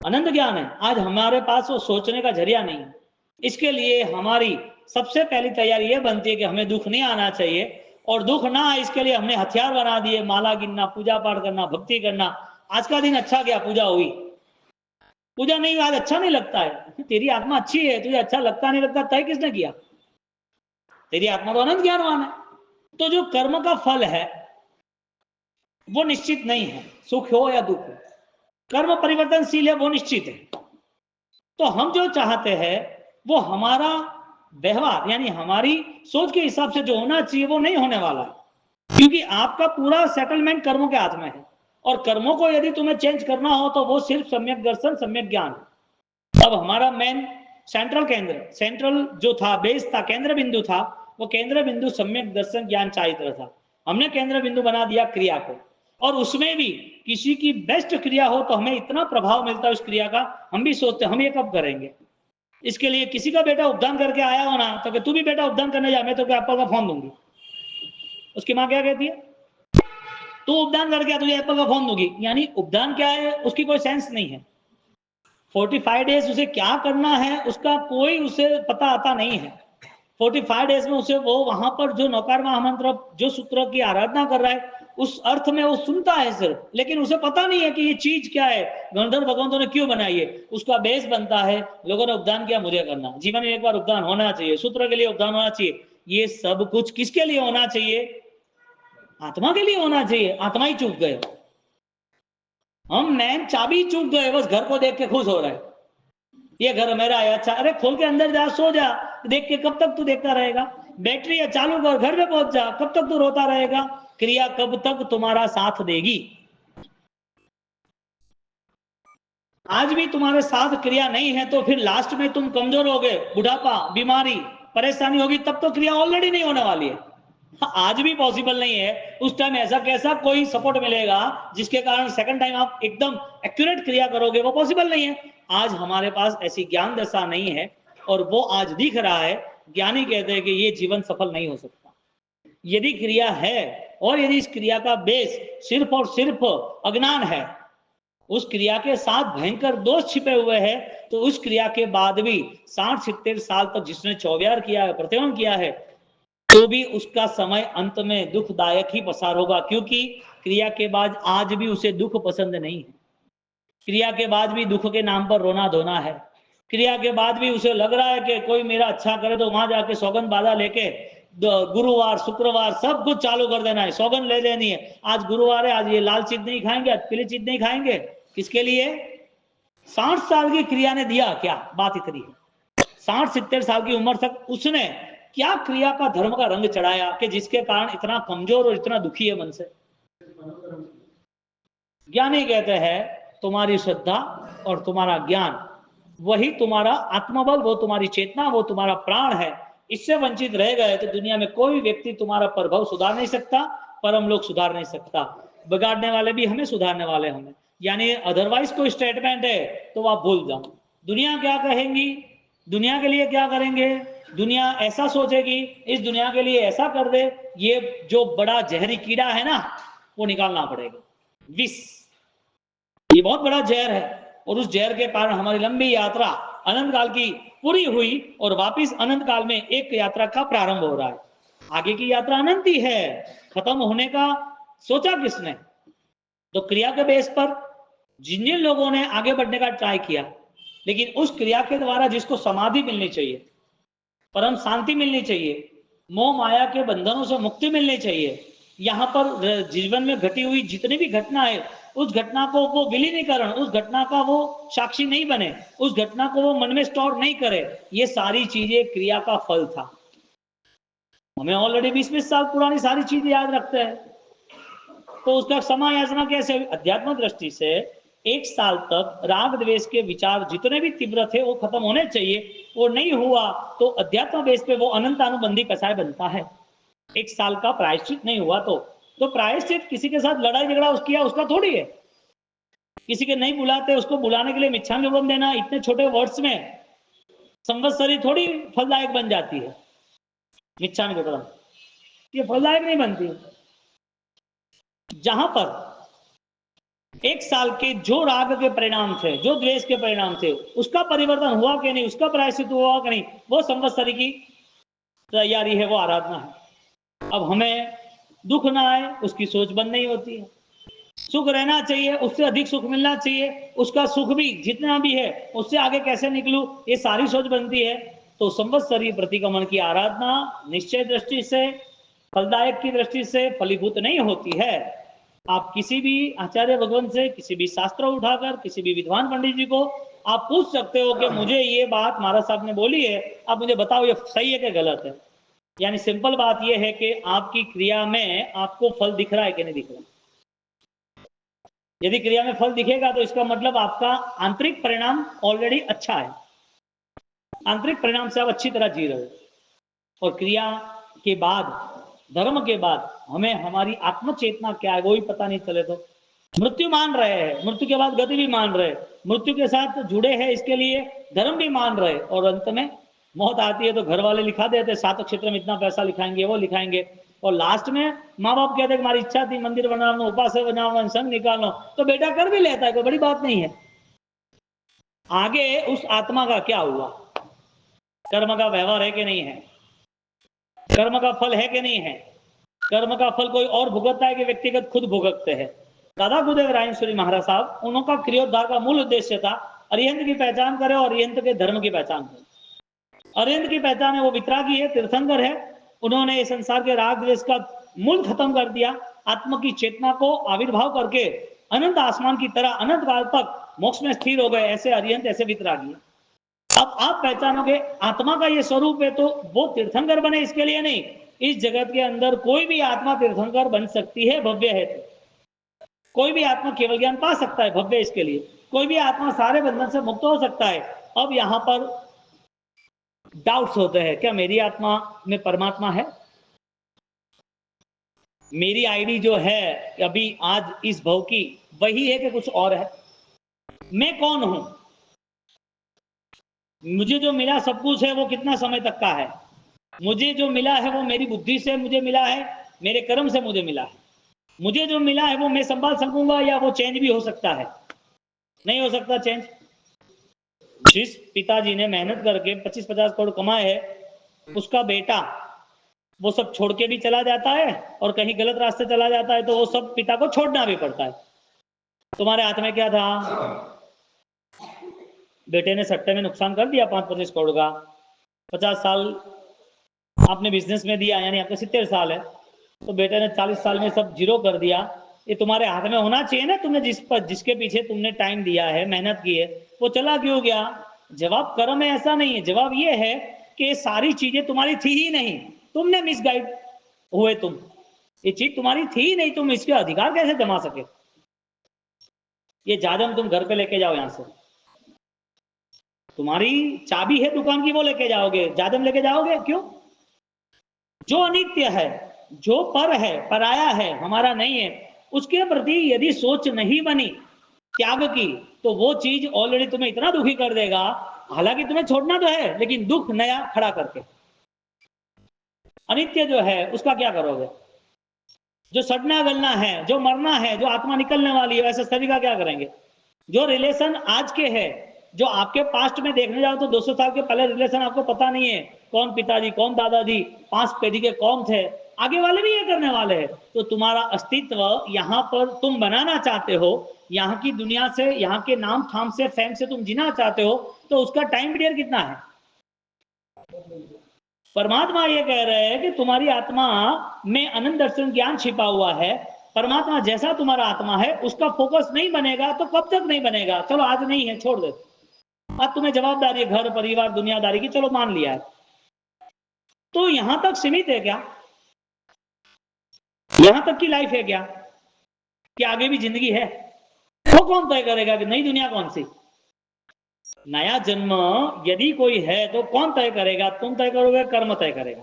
Speaker 1: अनंत ज्ञान है, आज हमारे पास वो सोचने का जरिया नहीं है। इसके लिए हमारी सबसे पहली तैयारी ये बनती है कि हमें दुख नहीं आना चाहिए, और दुख ना आए इसके लिए हमने हथियार बना दिए, माला गिनना, पूजा पाठ करना, भक्ति करना। आज का दिन अच्छा गया, पूजा हुई, पूजा नहीं हुई आज अच्छा नहीं लगता है। तेरी आत्मा अच्छी है, तुझे अच्छा लगता नहीं लगता तय किसने किया? तेरी आत्मा तो अनंत ज्ञानवान है। तो जो कर्म का फल है वो निश्चित नहीं है, सुख हो या दुख हो, कर्म परिवर्तनशील है, वो निश्चित है। तो हम जो चाहते हैं वो हमारा व्यवहार यानी हमारी सोच के हिसाब से जो होना चाहिए वो नहीं होने वाला है, क्योंकि आपका पूरा सेटलमेंट कर्मों के हाथ में है, और कर्मों को यदि तुम्हें चेंज करना हो तो वो सिर्फ सम्यक दर्शन, सम्यक ज्ञान। अब हमारा मेन सेंट्रल केंद्र, सेंट्रल जो था, बेस था, केंद्र बिंदु था, वो केंद्र बिंदु सम्यक दर्शन ज्ञान चारित्र था। हमने केंद्र बिंदु बना दिया क्रिया को, और उसमें भी किसी की बेस्ट क्रिया हो तो हमें इतना प्रभाव मिलता है उस क्रिया का, हम भी सोचते हम ये कब करेंगे। इसके लिए किसी का बेटा उपदान करके आया हो ना, तो तू भी बेटा उपदान करने जा, मैं तो एप्पल का फोन दूंगी। उसकी माँ क्या कहती है? तू उपदान करके आ, तुझे एप्पल का फोन दूंगी। यानी उपदान क्या है उसकी कोई सेंस नहीं है। 45 डेज उसे क्या करना है उसका कोई उसे पता आता नहीं है। 45 डेज में उसे वो वहां पर जो नौकार महामंत्र, जो सूत्र की आराधना कर रहा है, उस अर्थ में वो सुनता है सिर्फ, लेकिन उसे पता नहीं है कि ये चीज क्या है, गणधर भगवंतों ने क्यों बनाई है। उसका बेस बनता है, लोगों ने उपदान किया, मुझे करना, जीवन में एक बार उपदान होना चाहिए, सूत्र के लिए उपदान होना चाहिए। ये सब कुछ किसके लिए होना चाहिए? आत्मा के लिए होना चाहिए। आत्मा ही चूक गए, हम मैन चाबी चूक गए, बस घर को देख के खुश हो रहे हैं, ये घर मेरा है, अच्छा। अरे खोल के अंदर जा, सो जा, देख के कब तक तू देखता रहेगा? बैटरी है, चालू कर, घर में पहुंच जा, कब तक तू रोता रहेगा? क्रिया कब तक तुम्हारा साथ देगी? आज भी तुम्हारे साथ क्रिया नहीं है तो फिर लास्ट में तुम कमजोर हो गए, बुढ़ापा, बीमारी, परेशानी होगी, तब तो क्रिया ऑलरेडी नहीं होने वाली है। आज भी पॉसिबल नहीं है, उस टाइम ऐसा कैसा कोई सपोर्ट मिलेगा जिसके कारण सेकंड टाइम आप एकदम एक्यूरेट क्रिया करोगे, वो पॉसिबल नहीं है। आज हमारे पास ऐसी ज्ञान दशा नहीं है, और वो आज दिख रहा है। ज्ञानी कहते हैं कि ये जीवन सफल नहीं हो सकता। यदि क्रिया है और यदि इस क्रिया का बेस सिर्फ और सिर्फ अज्ञान है, उस क्रिया के साथ भयंकर दोष छिपे हुए हैं, तो उस क्रिया के बाद भी 60-70 साल तक जिसने चौव्यार किया है, प्रतिवन किया है, तो भी उसका समय अंत में दुखदायक ही पसार होगा, क्योंकि क्रिया के बाद आज भी उसे दुख पसंद नहीं है, क्रिया के बाद भी दुख के नाम पर रोना धोना है, क्रिया के बाद भी उसे लग रहा है कि कोई मेरा अच्छा करे तो वहां जाके सौगंध बाधा लेके गुरुवार शुक्रवार सब कुछ चालू कर देना है, सौगंध ले लेनी है, आज गुरुवार है, आज ये लाल चीज नहीं खाएंगे, आज पीली चीज नहीं खाएंगे। किसके लिए? 60 साल की क्रिया ने दिया क्या? बात इतनी है, 60-70 साल की उम्र तक उसने क्या क्रिया का धर्म का रंग चढ़ाया कि जिसके कारण इतना कमजोर और इतना दुखी है मन से। ज्ञानी कहते हैं तुम्हारी श्रद्धा और तुम्हारा ज्ञान वही तुम्हारा आत्मबल, वो तुम्हारी चेतना, वो तुम्हारा प्राण है। इससे वंचित रह गए तो दुनिया में कोई व्यक्ति तुम्हारा प्रभाव सुधार नहीं सकता, परम लोग सुधार नहीं सकता, बिगाड़ने वाले भी हमें, सुधारने वाले हमें। यानी अदरवाइज कोई स्टेटमेंट है तो आप भूल जाओ, दुनिया क्या कहेंगी, दुनिया के लिए क्या करेंगे, दुनिया ऐसा सोचेगी, इस दुनिया के लिए ऐसा कर दे, ये जो बड़ा जहरी कीड़ा है ना वो निकालना पड़ेगा, विष, ये बहुत बड़ा जहर है। और उस जहर के कारण हमारी लंबी यात्रा अनंत काल की पूरी हुई और वापिस अनंत काल में एक यात्रा का प्रारंभ हो रहा है। आगे की यात्रा अनंत ही है, खत्म होने का सोचा किसने? तो क्रिया के बेस पर जिन जिन लोगों ने आगे बढ़ने का ट्राई किया, लेकिन उस क्रिया के द्वारा जिसको समाधि मिलनी चाहिए, परम शांति मिलनी चाहिए, मोह माया के बंधनों से मुक्ति मिलनी चाहिए, यहाँ पर जीवन में घटी हुई जितनी भी घटना है उस घटना को वो विलीनीकरण, उस घटना का वो साक्षी नहीं बने, उस घटना को वो मन में स्टोर नहीं करे, ये सारी चीजें क्रिया का फल था। हमें ऑलरेडी 20-20 साल पुरानी सारी चीजें याद रखते हैं, तो उसका समायोजना कैसे? अध्यात्म दृष्टि से 1 साल तक राग द्वेष के विचार जितने भी तीव्र थे वो खत्म होने चाहिए, वो नहीं हुआ तो अध्यात्म बेस पे वो अनंत अनुबंधी कसाय बनता है। 1 साल का प्रायश्चित नहीं हुआ तो प्रायश्चित किसी के साथ लड़ाई झगड़ा किया उसका थोड़ी है, किसी के नहीं बुलाते उसको बुलाने के लिए मिच्छामि दुक्कडम देना, इतने छोटे वर्ड्स में संवत्सरी थोड़ी फलदायक बन जाती है। मिच्छामि दुक्कडम ये फलदायक नहीं बनती। जहां पर 1 साल के जो राग के परिणाम थे, जो द्वेष के परिणाम थे, उसका परिवर्तन हुआ कि नहीं, उसका प्रायश्चित हुआ कि नहीं, वो संवत्सरी की तैयारी है, वो आराधना है। अब हमें दुख ना आए उसकी सोच बंद नहीं होती है, सुख रहना चाहिए, उससे अधिक सुख मिलना चाहिए, उसका सुख भी जितना भी है उससे आगे कैसे निकलूं, ये सारी सोच बनती है। तो संवत्सरी प्रतिक्रमण की आराधना निश्चय दृष्टि से, फलदायक की दृष्टि से फलीभूत नहीं होती है। आप किसी भी आचार्य भगवान से, किसी भी शास्त्र उठाकर, किसी भी विद्वान पंडित जी को आप पूछ सकते हो कि मुझे ये बात महाराज साहब ने बोली है, आप मुझे बताओ ये सही है कि गलत है। यानी सिंपल बात यह है कि आपकी क्रिया में आपको फल दिख रहा है कि नहीं दिख रहा। यदि क्रिया में फल दिखेगा तो इसका मतलब आपका आंतरिक परिणाम ऑलरेडी अच्छा है, आंतरिक परिणाम से आप अच्छी तरह जी रहे हो। और क्रिया के बाद, धर्म के बाद हमें हमारी आत्म चेतना क्या है वो भी पता नहीं चले तो मृत्यु मान रहे हैं, मृत्यु के बाद गति भी मान रहे, मृत्यु के साथ जुड़े हैं, इसके लिए धर्म भी मान रहे, और अंत में मौत आती है तो घर वाले लिखा देते 7 क्षेत्र में इतना पैसा लिखाएंगे, वो लिखाएंगे, और लास्ट में माँ बाप कहते हैं हमारी इच्छा थी मंदिर बनाना, उपास बनाना, संघ निकालना, तो बेटा कर भी लेता है, कोई बड़ी बात नहीं है। आगे उस आत्मा का क्या हुआ, कर्म का व्यवहार है कि नहीं है, कर्म का फल है कि नहीं है, कर्म का फल कोई और भुगतता है कि व्यक्तिगत खुद भुगतते हैं। दादा गुरुदेव रायेश्वरी महाराज साहब, उनका क्रियोद्धार का मूल उद्देश्य था अरिहंत की पहचान करे और अरिहंत के धर्म की पहचान करे। अरिहंत की पहचान है वो वितरागी है, तीर्थंकर है, उन्होंने इस संसार के राग द्वेष का मूल खत्म कर दिया, आत्मा की चेतना को आविर्भाव करके अनंत आसमान की तरह अनंत काल तक मोक्ष में स्थिर हो गए, ऐसे अरिहंत, ऐसे वितरागी। अब आप पहचानोगे आत्मा का ये स्वरूप है तो वो तीर्थंकर बने इसके लिए नहीं, इस जगत के अंदर कोई भी आत्मा तीर्थंकर बन सकती है, भव्य है तो कोई भी आत्मा केवल ज्ञान पा सकता है, भव्य इसके लिए, कोई भी आत्मा सारे बंधन से मुक्त हो सकता है। अब यहां पर डाउट्स होते हैं, क्या मेरी आत्मा में परमात्मा है, मेरी आईडी जो है अभी आज इस भव की वही है कि कुछ और है, मैं कौन हूं, मुझे जो मिला सब कुछ है वो कितना समय तक का है, मुझे जो मिला है वो मेरी बुद्धि से मुझे मिला है, मेरे कर्म से मुझे मिला है, मुझे जो मिला है वो मैं संभाल सकूंगा या वो चेंज भी हो सकता है, नहीं हो सकता चेंज। जिस पिताजी ने मेहनत करके 25-50 करोड़ कमाए है, उसका बेटा वो सब छोड़ के भी चला जाता है और कहीं गलत रास्ते चला जाता है, तो वो सब पिता को छोड़ना भी पड़ता है। तुम्हारे हाथ में क्या था? बेटे ने सट्टे में नुकसान कर दिया 5-25 करोड़ का, 50 साल आपने बिजनेस में दिया, यानी आपको 70 साल है, तो बेटे ने 40 साल में सब जीरो कर दिया। ये तुम्हारे हाथ में होना चाहिए ना, तुमने जिसके पीछे तुमने टाइम दिया है, मेहनत की है, वो चला क्यों गया? जवाब कर्म है ऐसा नहीं है, जवाब ये है कि ये सारी चीजें तुम्हारी थी ही नहीं, तुमने मिसगाइड हुए। तुम, ये चीज तुम्हारी थी ही नहीं, तुम इसके अधिकार कैसे जमा सके? ये जादम तुम घर पे लेके जाओ, यहां से तुम्हारी चाबी है दुकान की, वो लेके जाओगे, जादम लेके जाओगे क्यों? जो अनित्य है, जो पर है, पराया है, हमारा नहीं है, उसके प्रति यदि सोच नहीं बनी त्याग की, तो वो चीज ऑलरेडी तुम्हें इतना दुखी कर देगा। हालांकि तुम्हें छोड़ना तो है, लेकिन दुख नया खड़ा करके। अनित्य जो है उसका क्या करोगे? जो सड़ना गलना है, जो मरना है, जो आत्मा निकलने वाली है, ऐसे शरीर का क्या करेंगे? जो रिलेशन आज के है, जो आपके पास्ट में देखने जाओ तो 200 साल के पहले रिलेशन आपको पता नहीं है, कौन पिताजी, कौन दादाजी, 5 पीढ़ी के कौन थे, आगे वाले भी ये करने वाले हैं। तो तुम्हारा अस्तित्व यहाँ पर तुम बनाना चाहते हो, यहाँ की दुनिया से, यहाँ के नाम थाम से, फेम से तुम जीना चाहते हो, तो उसका टाइम पीरियड कितना है? परमात्मा ये कह रहे हैं कि तुम्हारी आत्मा में अनंत दर्शन ज्ञान छिपा हुआ है। परमात्मा जैसा तुम्हारा आत्मा है, उसका फोकस नहीं बनेगा तो कब तक नहीं बनेगा? चलो आज नहीं है, छोड़ दे, आज तुम्हें जवाबदारी है घर परिवार दुनियादारी की, चलो मान लिया है, तो यहां तक सीमित है क्या? यहां तक की लाइफ है क्या कि आगे भी जिंदगी है? वो कौन तय करेगा कि नई दुनिया कौन सी? नया जन्म यदि कोई है तो कौन तय करेगा? तुम तय करोगे, कर्म तय करेगा।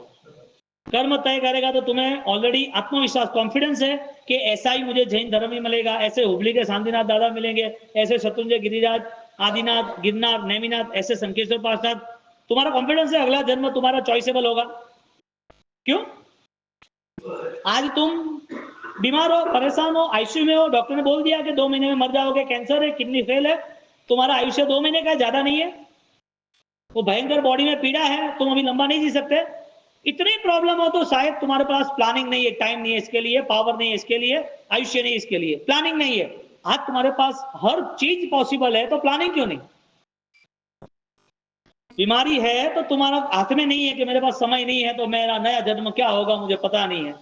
Speaker 1: कर्म तय करेगा तो तुम्हें ऑलरेडी आत्मविश्वास, कॉन्फिडेंस है कि ऐसा ही मुझे जैन धर्म ही मिलेगा, ऐसे हुबली के शांतिनाथ दादा मिलेंगे, ऐसे शत्रुंजय गिरिराज, आदिनाथ, गिरनार, नेमिनाथ, ऐसे संकेश्वर पासनाथ। तुम्हारा कॉन्फिडेंस है अगला जन्म तुम्हारा चॉइसेबल होगा। क्यों? आज तुम बीमार हो, परेशान हो, आईसीयू में हो, डॉक्टर ने बोल दिया कि 2 महीने में मर जाओगे, कैंसर है, किडनी फेल है, तुम्हारा आयुष्य 2 महीने का है, ज्यादा नहीं है, वो भयंकर बॉडी में पीड़ा है, तुम अभी लंबा नहीं जी सकते, इतनी प्रॉब्लम हो तो शायद तुम्हारे पास प्लानिंग नहीं है, टाइम नहीं है इसके लिए, पावर नहीं है इसके लिए, आयुष्य नहीं इसके लिए, प्लानिंग नहीं है। आज तुम्हारे पास हर चीज पॉसिबल है, तो प्लानिंग क्यों नहीं? बीमारी है तो तुम्हारा हाथ में नहीं है कि मेरे पास समय नहीं है तो मेरा नया जन्म क्या होगा मुझे पता नहीं है,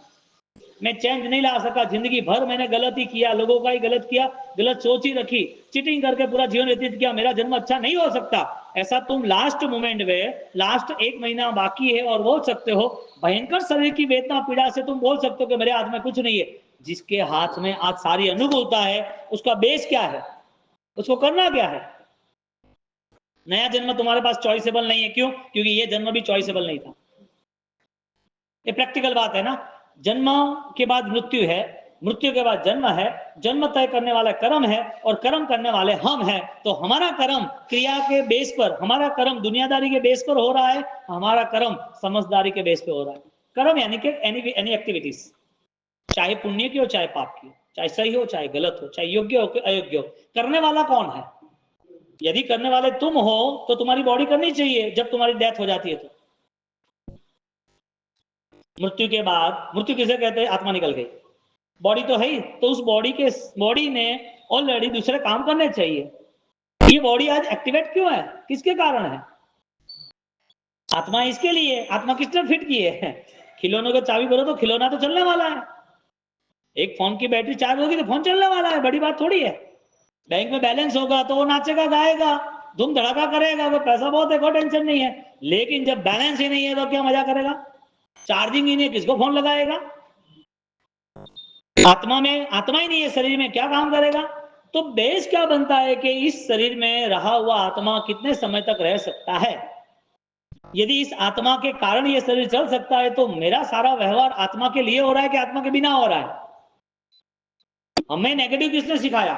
Speaker 1: मैं चेंज नहीं ला सका, जिंदगी भर मैंने गलत ही किया, लोगों का ही गलत किया, गलत सोच ही रखी, चीटिंग करके पूरा जीवन व्यतीत किया, मेरा जन्म अच्छा नहीं हो सकता। ऐसा तुम लास्ट मोमेंट में, लास्ट 1 महीना बाकी है और बोल सकते हो, भयंकर शरीर की वेदना पीड़ा से तुम बोल सकते हो कि मेरे हाथ में कुछ नहीं है। जिसके हाथ में आज सारी अनुकूलता है, उसका बेस क्या है? उसको करना क्या है? नया जन्म तुम्हारे पास चॉइसेबल नहीं है। क्यों? क्योंकि ये जन्म भी चॉइसेबल नहीं था। ये प्रैक्टिकल बात है ना। जन्म के बाद मृत्यु है, मृत्यु के बाद जन्म है, जन्म तय करने वाला कर्म है और कर्म करने वाले हम हैं। तो हमारा कर्म क्रिया के बेस पर, हमारा कर्म दुनियादारी के बेस पर हो रहा है, हमारा कर्म समझदारी के बेस पे हो रहा है। कर्म यानी कि एनी एक्टिविटीज, चाहे पुण्य की हो चाहे पाप की हो, चाहे सही हो चाहे गलत हो, चाहे योग्य हो अयोग्य हो, करने वाला कौन है? यदि करने वाले तुम हो तो तुम्हारी बॉडी करनी चाहिए, जब तुम्हारी डेथ हो जाती है तो। मृत्यु के बाद, मृत्यु किसे कहते हैं? आत्मा निकल गई, बॉडी तो है ही, तो उस बॉडी ने ऑलरेडी दूसरे काम करने चाहिए। ये बॉडी आज एक्टिवेट क्यों है? किसके कारण है? आत्मा इसके लिए, आत्मा किसने फिट की है? खिलौनों को चाबी बोलो तो खिलौना तो चलने वाला है, एक फोन की बैटरी चार्ज होगी तो फोन चलने वाला है, बड़ी बात थोड़ी है। बैंक में बैलेंस होगा तो वो नाचेगा गाएगा धूम धड़ाका करेगा, वो पैसा बहुत है, कोई टेंशन नहीं है। लेकिन जब बैलेंस ही नहीं है तो क्या मजा करेगा? चार्जिंग ही नहीं है, किसको फोन लगाएगा? आत्मा में, आत्मा ही नहीं है शरीर में, क्या काम करेगा? तो बेस क्या बनता है कि इस शरीर में रहा हुआ आत्मा कितने समय तक रह सकता है। यदि इस आत्मा के कारण ये शरीर चल सकता है तो मेरा सारा व्यवहार आत्मा के लिए हो रहा है कि आत्मा के बिना हो रहा है? हमें नेगेटिव किसने सिखाया?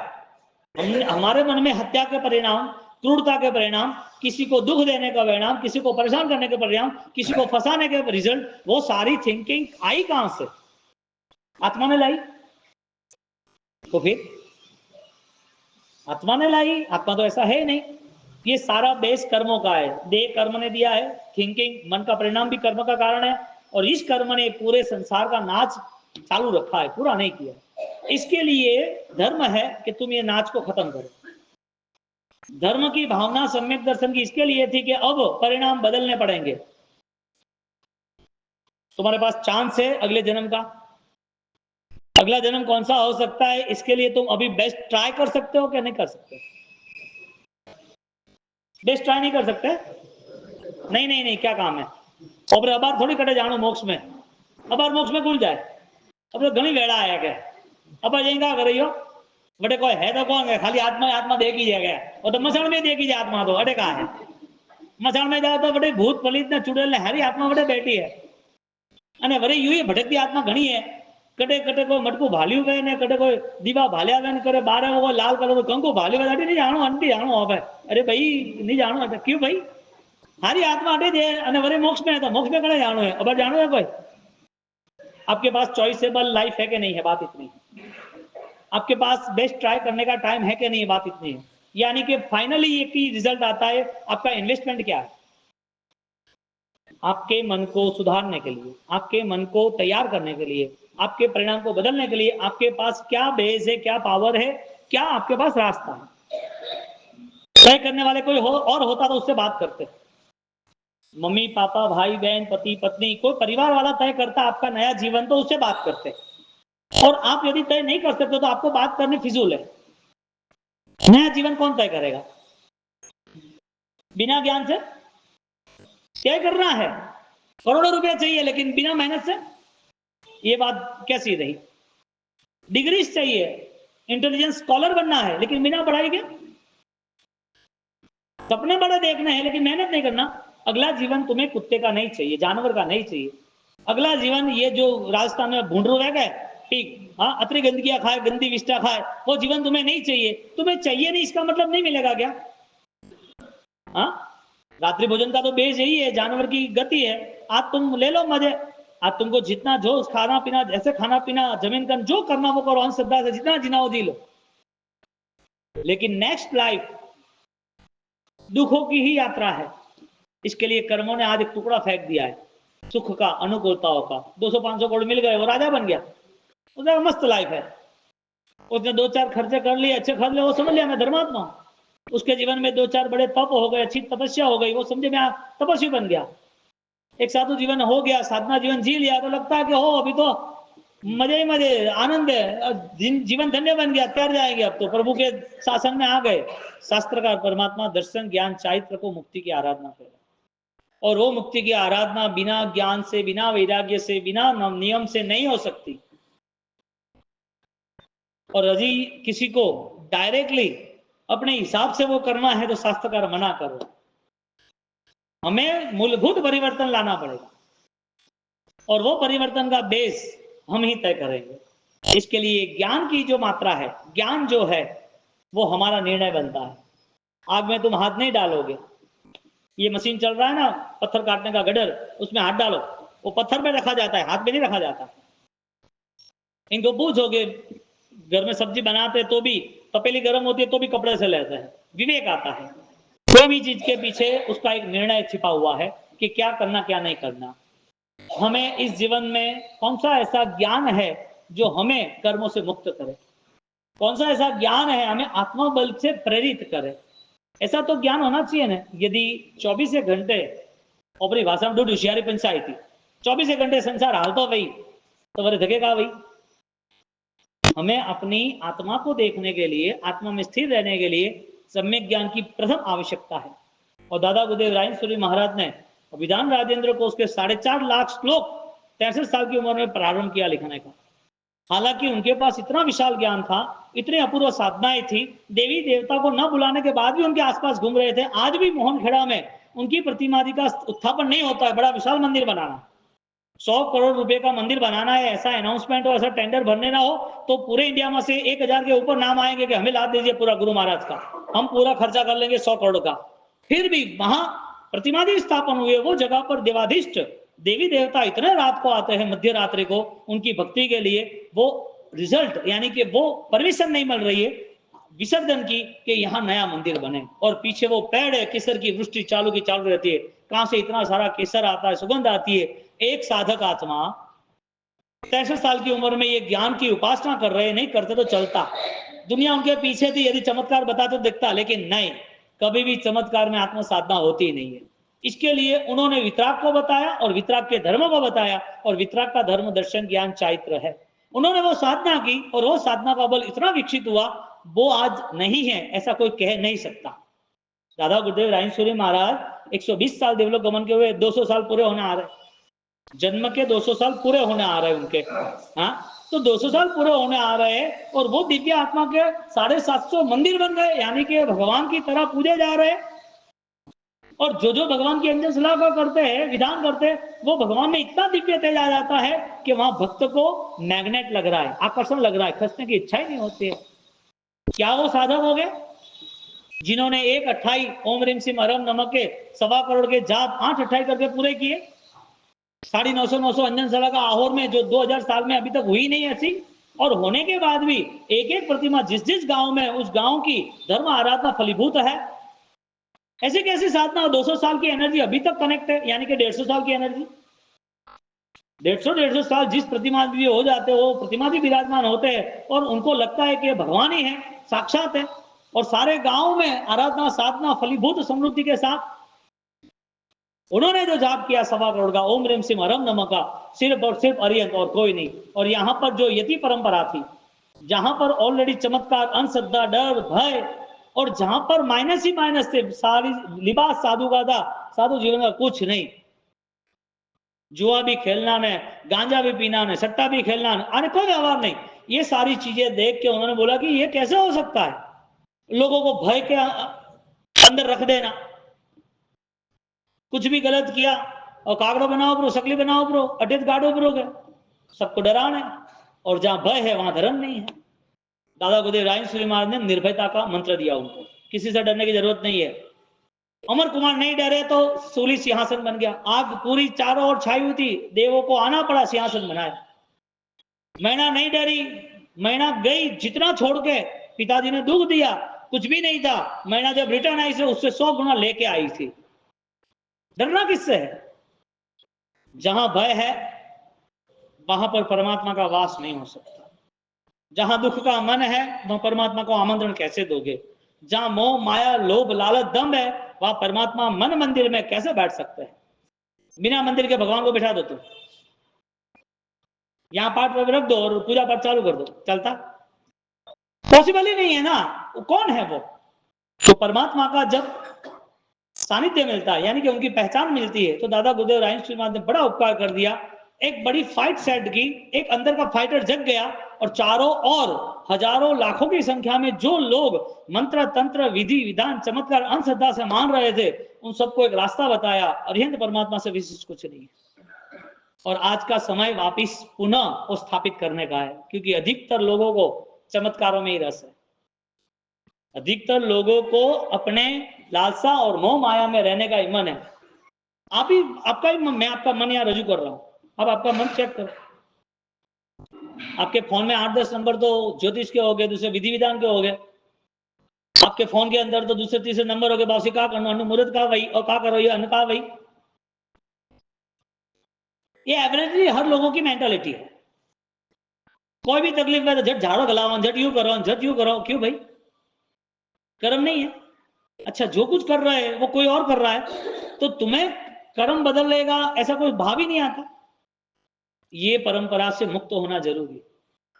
Speaker 1: हमने, हमारे मन में हत्या के परिणाम, क्रूरता के परिणाम, किसी को दुख देने का परिणाम, किसी को परेशान करने के परिणाम, किसी को फंसाने के रिजल्ट, वो सारी थिंकिंग आई कहां से? आत्मा ने लाई। तो फिर आत्मा ने लाई, आत्मा तो ऐसा है नहीं। ये सारा बेस कर्मों का है, देह कर्म ने दिया है, थिंकिंग मन का परिणाम भी कर्म का कारण है, और इस कर्म ने पूरे संसार का नाच चालू रखा है, पूरा नहीं किया। इसके लिए धर्म है कि तुम ये नाच को खत्म करो। धर्म की भावना सम्यक दर्शन की इसके लिए थी कि अब परिणाम बदलने पड़ेंगे। तुम्हारे पास चांस है अगले जन्म का। अगला जन्म कौन सा हो सकता है, इसके लिए तुम अभी बेस्ट ट्राई कर सकते हो क्या नहीं कर सकते? बेस्ट ट्राई नहीं कर सकते? नहीं नहीं नहीं, क्या काम है? और अबार थोड़ी कटे जानो मोक्ष में, अबार मोक्ष में खुल जाए। अब तो घनी वेड़ा आया क्या, अब जैन क्या कर रही हो बटे, कोई है तो कौन है? खाली आत्मा आत्मा देख ही जाएगा, और तो मसाण में देखी जाए आत्मा, तो अटे कहा है? मसाण में जाओ तो बटे भूत पलित ने चुड़ैल ने हरी आत्मा बटे बैठी है, અને વરે યુ ભટકતી આત્મા ઘણી है। कटे कटे कोई मटकू भाल्यू गए ने, कटे कोई दीवा भाल्या गए करे, बारे वो लाल कलर कंकु भाल्यू गए, नहीं जानो आंटी जानो अब। अरे भाई नहीं जानो, क्यों भाई? हारी आत्मा अटे जे अने वरे मोक्ष में है, तो मोक्ष में कड़े जानो है? अब जानो है कोई? आपके पास चॉइसेबल लाइफ है कि नहीं है, बात इतनी है। आपके पास बेस्ट ट्राई करने का टाइम है कि नहीं है, बात इतनी है। यानी कि फाइनली एक ही रिजल्ट आता है, आपका इन्वेस्टमेंट क्या है। आपके मन को सुधारने के लिए, आपके मन को तैयार करने के लिए, आपके परिणाम को बदलने के लिए आपके पास क्या बेस है, क्या पावर है, क्या आपके पास रास्ता है। तय करने वाले कोई हो और होता तो उससे बात करते। मम्मी पापा भाई बहन पति पत्नी कोई परिवार वाला तय करता आपका नया जीवन, तो उससे बात करते। और आप यदि तय नहीं कर सकते तो आपको बात करनी फिजूल है। नया जीवन कौन तय करेगा? बिना ज्ञान से क्या करना है? करोड़ों रुपया चाहिए लेकिन बिना मेहनत से, ये बात कैसी रही? डिग्रीज चाहिए, इंटेलिजेंस स्कॉलर बनना है लेकिन बिना पढ़ाई के। सपने बड़े देखने हैं लेकिन मेहनत नहीं करना। अगला जीवन तुम्हें कुत्ते का नहीं चाहिए, जानवर का नहीं चाहिए। अगला जीवन ये जो राजस्थान में भूंडरू रह गए, ठीक, हाँ, अतरी गंदगियां खाए, गंदी विष्टा खाए, वो जीवन तुम्हें नहीं चाहिए। तुम्हें चाहिए नहीं इसका मतलब नहीं मिलेगा क्या? हाँ, रात्रि भोजन का तो बेस यही है, जानवर की गति है। आज तुम ले लो मजे, आज तुमको जितना जो खाना पीना, जैसे खाना पीना, जमीन का जो करना वो करो, अंधश्रद्धा से जितना जीना हो जी लो। लेकिन नेक्स्ट लाइफ दुखों की ही यात्रा है। इसके लिए कर्मों ने आज एक टुकड़ा फेंक दिया है सुख का, अनुकूलताओं का। 200-500 करोड़ मिल गए, वो राजा बन गया, उसका मस्त लाइफ है। उसने 2-4 खर्चे कर लिए, अच्छे खर्च लिए, वो समझ लिया मैं धर्मात्मा हूं। उसके जीवन में 2-4 बड़े तप हो गए, अच्छी तपस्या हो गई, वो समझे मैं तपस्वी बन गया। एक साधु जीवन हो गया, साधना जीवन जी लिया, तो लगता है कि हो अभी तो मजे ही मजे, आनंद है, जीवन धन्य बन गया, तैर जाएंगे, अब तो प्रभु के शासन में आ गए। शास्त्रकार परमात्मा दर्शन ज्ञान चारित्र को मुक्ति की आराधना कर, और वो मुक्ति की आराधना बिना ज्ञान से, बिना वैराग्य से, बिना नियम से नहीं हो सकती। और यदि किसी को डायरेक्टली अपने हिसाब से वो करना है तो शास्त्रकार मना करो। हमें मूलभूत परिवर्तन लाना पड़ेगा, और वो परिवर्तन का बेस हम ही तय करेंगे। इसके लिए ज्ञान की जो मात्रा है, ज्ञान जो है, वो हमारा निर्णय बनता है। आग में तुम हाथ नहीं डालोगे, ये मशीन चल रहा है ना, पत्थर काटने का गडर, उसमें हाथ डालो, वो पत्थर में रखा जाता है, हाथ में नहीं रखा जाता। इनको पूछोगे, घर में सब्जी बनाते तो भी तपेली गर्म होती है तो भी कपड़े से लेते हैं। विवेक आता है, कोई भी चीज के पीछे उसका एक निर्णय छिपा हुआ है कि क्या करना क्या नहीं करना। हमें इस जीवन में कौन सा ऐसा ज्ञान है जो हमें कर्मों से मुक्त करे, कौन सा ऐसा ज्ञान है हमें आत्मबल से प्रेरित करे। ऐसा तो ज्ञान होना चाहिए ना। यदि 24 घंटे, अपनी भाषा में होशियारी पंचायती 24 घंटे संसार हालतो भाई, तो वरे धकेगा भाई। हमें अपनी आत्मा को देखने के लिए, आत्मा में स्थिर रहने के लिए सम्यक ज्ञान की प्रथम आवश्यकता है। और दादा गुरुदेव रायसूरी महाराज ने विधान राजेंद्र को उसके 4.5 लाख श्लोक 63 साल की उम्र में प्रारंभ किया लिखने का। हालांकि उनके पास इतना विशाल ज्ञान था, इतनी अपूर्व साधनाएं थी, देवी देवता को न बुलाने के बाद भी उनके आसपास घूम रहे थे। आज भी मोहनखेड़ा में उनकी प्रतिमा का उत्थापन नहीं होता है, बड़ा विशाल मंदिर बनाना, 100 करोड़ रुपए का मंदिर बनाना है, ऐसा अनाउंसमेंट हो, ऐसा टेंडर भरने ना हो तो पूरे इंडिया में से 1000 के ऊपर नाम आएंगे कि हमें लाभ दीजिए पूरा गुरु महाराज का, हम पूरा खर्चा कर लेंगे 100 करोड़ का। फिर भी वहां प्रतिमादि स्थापन हुए, वो जगह पर देवाधिष्ट देवी देवता इतने रात को आते हैं, मध्य रात्रि को, उनकी भक्ति के लिए। वो रिजल्ट यानी कि वो परमिशन नहीं मिल रही है विसर्जन की कि यहाँ नया मंदिर बने, और पीछे वो पेड़ है, केसर की वृष्टि चालू की चालू रहती है। कहां से इतना सारा केसर आता है, सुगंध आती है, एक साधक आत्मा 63 साल की उम्र में ये ज्ञान की उपासना कर रहे, नहीं करते तो चलता, दुनिया उनके पीछे थी, यदि चमत्कार बता तो दिखता, लेकिन नहीं, कभी भी चमत्कार में आत्म साधना होती नहीं है। इसके लिए उन्होंने वितराग को बताया और वितराग के धर्म को बताया, और वितराग का धर्म दर्शन ज्ञान चारित्र है। उन्होंने वो साधना की और वो साधना का बल इतना विकसित हुआ, वो आज नहीं है ऐसा कोई कह नहीं सकता। दादा गुरुदेव रायसूरी महाराज 120 साल देवलोक गमन के हुए, 200 साल पूरे होने आ रहे, जन्म के 200 साल पूरे होने आ रहे उनके। हाँ, तो 200 साल पूरे होने आ रहे हैं और वो दिव्य आत्मा के 750 मंदिर बन गए, यानी कि भगवान की तरह पूजे जा रहे हैं। और जो जो भगवान की अंजन सलाह करते हैं, विधान करते हैं, वो भगवान में इतना दिव्य तेज आ जाता है कि वहां भक्त को मैग्नेट लग रहा है, आकर्षण लग रहा है, खसने की इच्छा ही नहीं होती है। क्या वो साधक हो गए जिन्होंने 1/28 ओम रीम सिम हरम नमः के 1.25 करोड़ के जाप 8/28 करके पूरे किए, 950 अंजन सला का आहोर में, जो 2000 साल में अभी तक हुई नहीं ऐसी, और होने के बाद भी एक एक प्रतिमा जिस जिस गांव में, उस गांव की धर्म आराधना फलीभूत है। ऐसे कैसे साधना, 200 साल की एनर्जी अभी तक कनेक्ट है, यानी कि 150 साल की एनर्जी, 150 साल जिस प्रतिमा भी हो जाते हो, प्रतिमा भी विराजमान होते हैं और उनको लगता है कि भगवान ही है, साक्षात है, और सारे गांव में आराधना साधना फलीभूत समृद्धि के साथ उन्होंने जो जाप किया 1.25 करोड़ का ओम रीम सिम हरम नमः का, सिर्फ और सिर्फ अरियंत और कोई नहीं। और यहां पर जो यति परंपरा थी, जहां पर ऑलरेडी चमत्कार, अंधश्रद्धा, डर, भय, और जहां पर माइनस ही माइनस थे, सारी लिबास साधु का था, साधु जीवन का कुछ नहीं, जुआ भी खेलना ने, गांजा भी पीना ने, सट्टा भी खेलना ने, आने कोई व्यवहार नहीं। ये सारी चीजें देख के उन्होंने बोला कि ये कैसे हो सकता है, लोगों को भय के अंदर रख देना, कुछ भी गलत किया और कागड़ो बनाओ ब्रो, सकली बनाओ ब्रो, अटित गाड़ो ब्रो गए, सबको डराना है, और जहां भय है वहां धर्म नहीं है। दादा गुरुदेव रायसूरी महाराज ने निर्भयता का मंत्र दिया उनको, किसी से डरने की जरूरत नहीं है। अमर कुमार नहीं डरे तो सूली सिंहासन बन गया, आग पूरी चारों ओर छाई हुई थी, देवों को आना पड़ा सिंहासन बनाए। मैना नहीं डरी, मैना गई जितना छोड़ के, पिताजी ने दुख दिया, कुछ भी नहीं था, मैना जब रिटर्न आई से उससे 100 गुना लेके आई थी। डरना किससे है? जहां भय है वहां पर परमात्मा का वास नहीं हो सकता। जहां दुख का मन है वहां परमात्मा को आमंत्रण कैसे दोगे? जहां मोह माया लोभ लालच दंभ है वहां परमात्मा मन मंदिर में कैसे बैठ सकते हैं? बिना मंदिर के भगवान को बिठा दो, तुम यहां पाठ पर रख दो और पूजा पाठ चालू कर दो, चलता? पॉसिबल ही नहीं है ना। कौन है वो? तो परमात्मा का जब सानिध्य मिलता है, यानी कि उनकी पहचान मिलती है, तो दादा गुरुदेव रायसूरी महाराज ने बड़ा उपकार कर दिया। एक बड़ी फाइट सेट की, एक अंदर का फाइटर जग गया, और चारों और हजारों लाखों की संख्या में जो लोग मंत्र तंत्र विधि विधान चमत्कार अंधश्रद्धा से मान रहे थे, उन सबको एक रास्ता बताया, अरिहंत परमात्मा से विशिष्ट कुछ नहीं है। और आज का समय वापिस पुनः वो स्थापित करने का है, क्योंकि अधिकतर लोगों को चमत्कारों में ही रस है, अधिकतर लोगों को अपने लालसा और मोह माया में रहने का ही मन है। आप ही आपका ही मैं आपका मन यहाँ रजू कर रहा हूं, अब आपका मन चेक करो। आपके फोन में 8-10 नंबर तो ज्योतिष के हो गए, दूसरे विधि विधान के हो गए, आपके फोन के अंदर तो दूसरे तीसरे नंबर हो गए, बासी का करना, मुहूर्त का वही, और का करो ये अन्न का वही। ये एवरेजली हर लोगों की मेंटालिटी है। कोई भी तकलीफ में तो झट झाड़ो गलावन, झट यूं करो, झट यूं करो, क्यों भाई? कर्म नहीं है। अच्छा, जो कुछ कर रहा है वो कोई और कर रहा है, तो तुम्हें कर्म बदल लेगा ऐसा कोई भाव ही नहीं आता। ये परंपरा से मुक्त होना जरूरी।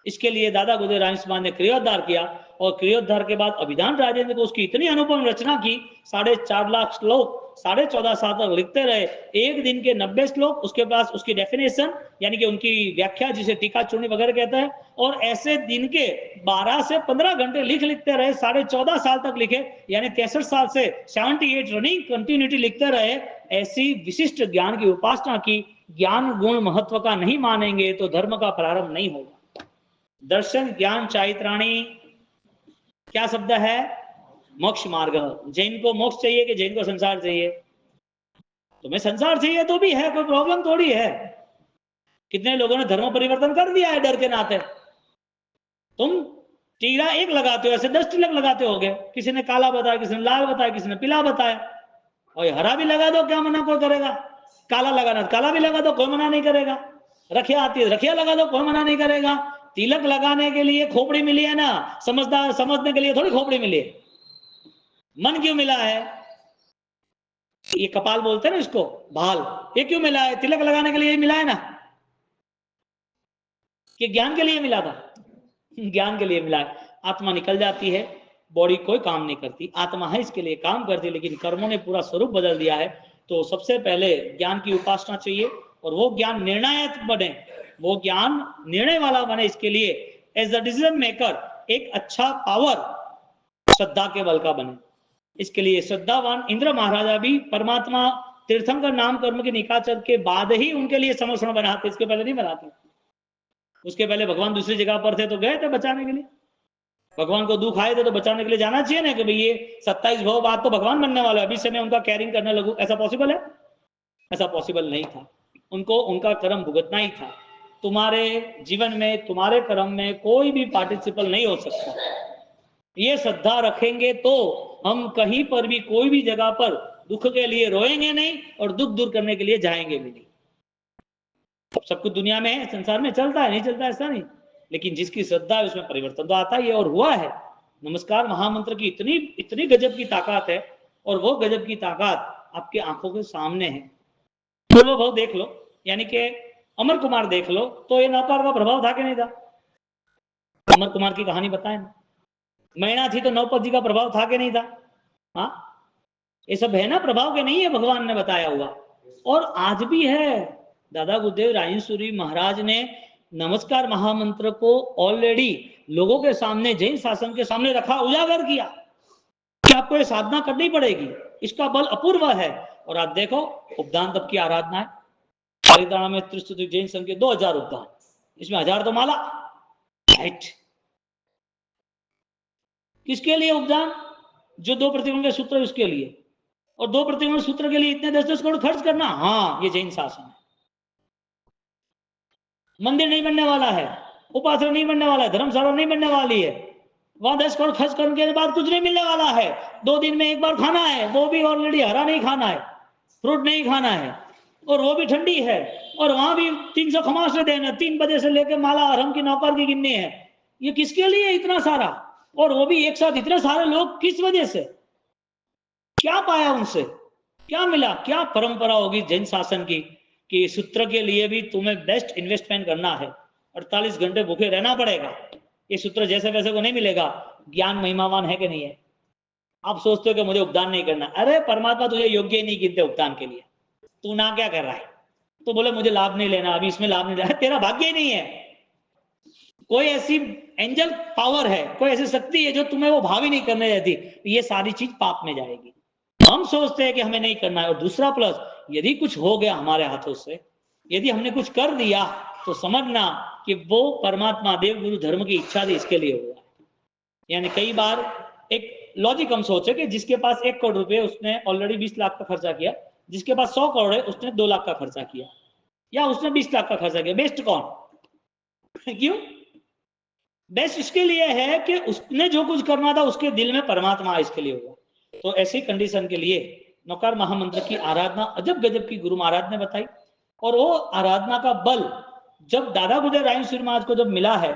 Speaker 1: इसके लिए दादा गुरुदेव रायसूरी महाराज ने क्रियोद्धार किया, और क्रियोद्धार के बाद अभिधान राजेंद्र को उसकी इतनी अनुपम रचना की, 4.5 लाख श्लोक 14.5 साल तक लिखते रहे, एक दिन के 90 श्लोक, उसके पास उसकी डेफिनेशन यानी कि उनकी व्याख्या, जिसे टीका चूर्णी वगैरह कहते हैं, और ऐसे दिन के 12 से 15 घंटे लिखते रहे, 14.5 साल तक लिखे, यानी 63 साल से 78 रनिंग कंटिन्यूटी लिखते रहे। ऐसी विशिष्ट ज्ञान की उपासना की। ज्ञान गुण महत्व का नहीं मानेंगे तो धर्म का प्रारंभ नहीं होगा। दर्शन ज्ञान चारित्राणी क्या शब्द है? मोक्ष मार्ग। जैन को मोक्ष चाहिए कि जैन को संसार चाहिए? तुम्हें संसार चाहिए तो भी है, कोई प्रॉब्लम थोड़ी है। कितने लोगों ने धर्म परिवर्तन कर दिया है डर के नाते। तुम टीरा एक लगाते हो, ऐसे 10 तिलक लगाते होगे, किसी ने काला बताया, किसी ने लाल बताया, किसी ने पीला बताया, और हरा भी लगा दो, क्या मना कोई करेगा? काला लगाना, काला भी लगा दो कोई मना नहीं करेगा। रखिया आती है, रखिया लगा दो कोई मना नहीं करेगा। तिलक लगाने के लिए खोपड़ी मिली है ना, समझने के लिए थोड़ी खोपड़ी मिली है। मन क्यों मिला है? ये कपाल बोलते हैं ना इसको, भाल, ये क्यों मिला है? तिलक लगाने के लिए ही मिला है ना, कि ज्ञान के लिए मिला था? ज्ञान के लिए मिला है। आत्मा निकल जाती है, बॉडी कोई काम नहीं करती, आत्मा है इसके लिए काम करती है, लेकिन कर्मों ने पूरा स्वरूप बदल दिया है। तो सबसे पहले ज्ञान की उपासना चाहिए, और वो ज्ञान निर्णायक बने, वो ज्ञान निर्णय वाला बने। इसके लिए एज अ डिसीजन मेकर एक अच्छा पावर श्रद्धा के बल का बने। इसके लिए श्रद्धावान इंद्र महाराजा भी परमात्मा तीर्थंकर नाम कर्म के निकाचर के बाद ही उनके लिए समर्पण बनाते, इसके पहले नहीं बनाते। उसके पहले भगवान दूसरी जगह पर थे तो गए थे बचाने के लिए, भगवान को दुख आए थे तो बचाने के लिए जाना चाहिए ना, कि भाई ये 27 भव बाद तो भगवान बनने वाला है, अभी से मैं उनका केयरिंग करने लगूं, ऐसा पॉसिबल है? ऐसा पॉसिबल नहीं था। उनको उनका कर्म भुगतना ही था। तुम्हारे जीवन में, तुम्हारे कर्म में कोई भी पार्टिसिपल नहीं हो सकता। ये श्रद्धा रखेंगे तो हम कहीं पर भी, कोई भी जगह पर दुख के लिए रोएंगे नहीं, और दुख दूर करने के लिए जाएंगे भी नहीं। सब कुछ दुनिया में है, संसार में चलता है, नहीं चलता ऐसा नहीं, लेकिन जिसकी श्रद्धा है उसमें परिवर्तन तो आता ही है, और हुआ है। नमस्कार महामंत्र की इतनी इतनी गजब की ताकत है, और वो गजब की ताकत आपके आंखों के सामने है। पूर्व भाव देख लो, यानी कि अमर कुमार देख लो, तो ये नौकर का प्रभाव था कि नहीं था? अमर कुमार की कहानी बताएं ना, मैना थी तो नौपत जी का प्रभाव था कि नहीं था? हाँ, ये सब है ना, प्रभाव के नहीं है, भगवान ने बताया हुआ। और आज भी है। दादा गुरुदेव राजेश्वरी महाराज ने नमस्कार महामंत्र को ऑलरेडी लोगों के सामने, जैन शासन के सामने रखा, उजागर किया कि आपको ये साधना करनी पड़ेगी, इसका बल अपूर्व है। और आप देखो, उपदान तब की आराधना है, हरिद्वार में त्रिस्तुति जैन संघ के 2000 उपदान, इसमें 1000 तो माला। राइट, किसके लिए उपदान? जो 2 प्रतिबंध सूत्र उसके लिए, और 2 प्रतिबंध सूत्र के लिए इतने 10-10 करोड़ खर्च करना, हाँ ये जैन शासन है। मंदिर नहीं बनने वाला है, उपासना नहीं बनने वाला है, धर्मशाला नहीं बनने वाली है, वहां 10 करोड़ खर्च करने के बाद कुछ नहीं मिलने वाला है। 2 दिन में एक बार खाना है, वो भी ऑलरेडी हरा नहीं खाना है, फ्रूट नहीं खाना है, और वो भी ठंडी है, और वहां भी 300 खमास देना, 3 बजे से लेकर माला आरम की नौकर की गिननी है। ये किसके लिए इतना सारा? और वो भी एक साथ इतने सारे लोग, किस वजह से? क्या पाया उनसे? क्या मिला? क्या परंपरा होगी जैन शासन की कि सूत्र के लिए भी तुम्हें बेस्ट इन्वेस्टमेंट करना है, 48 घंटे भूखे रहना पड़ेगा, ये सूत्र जैसे वैसे को नहीं मिलेगा। ज्ञान महिमावान है कि नहीं है? आप सोचते हो कि मुझे उपदान नहीं करना, अरे परमात्मा तुझे योग्य ही नहीं गिनते उपदान के लिए, तू ना क्या कर रहा है? तो बोले मुझे लाभ नहीं लेना, अभी इसमें लाभ नहीं लेना, तेरा भाग्य ही नहीं है। कोई ऐसी एंजल पावर है, कोई ऐसी शक्ति है जो तुम्हें वो भावी नहीं करने देती, ये सारी चीज पाप में जाएगी। हम सोचते हैं कि हमें नहीं करना है। और दूसरा प्लस, यदि कुछ हो गया हमारे हाथों से, यदि हमने कुछ कर दिया, तो समझना कि वो परमात्मा देव गुरु धर्म की इच्छा थी, इसके लिए हुआ। यानी कई बार एक लॉजिक हम सोचे कि जिसके पास 1 करोड़ रुपए, उसने ऑलरेडी 20 लाख का खर्चा किया, जिसके पास 100 करोड़ है उसने 2 लाख का खर्चा किया, या उसने 20 लाख का खर्चा किया, बेस्ट कौन? क्यों बेस्ट? इसके लिए है कि उसने जो कुछ करना था उसके दिल में परमात्मा इसके लिए हुआ। तो ऐसी कंडीशन के लिए नौकार महामंत्र की आराधना अजब गजब की गुरु महाराज ने बताई। और वो आराधना का बल जब दादा गुरुदेव राजेश्वरी महाराज को जब मिला है,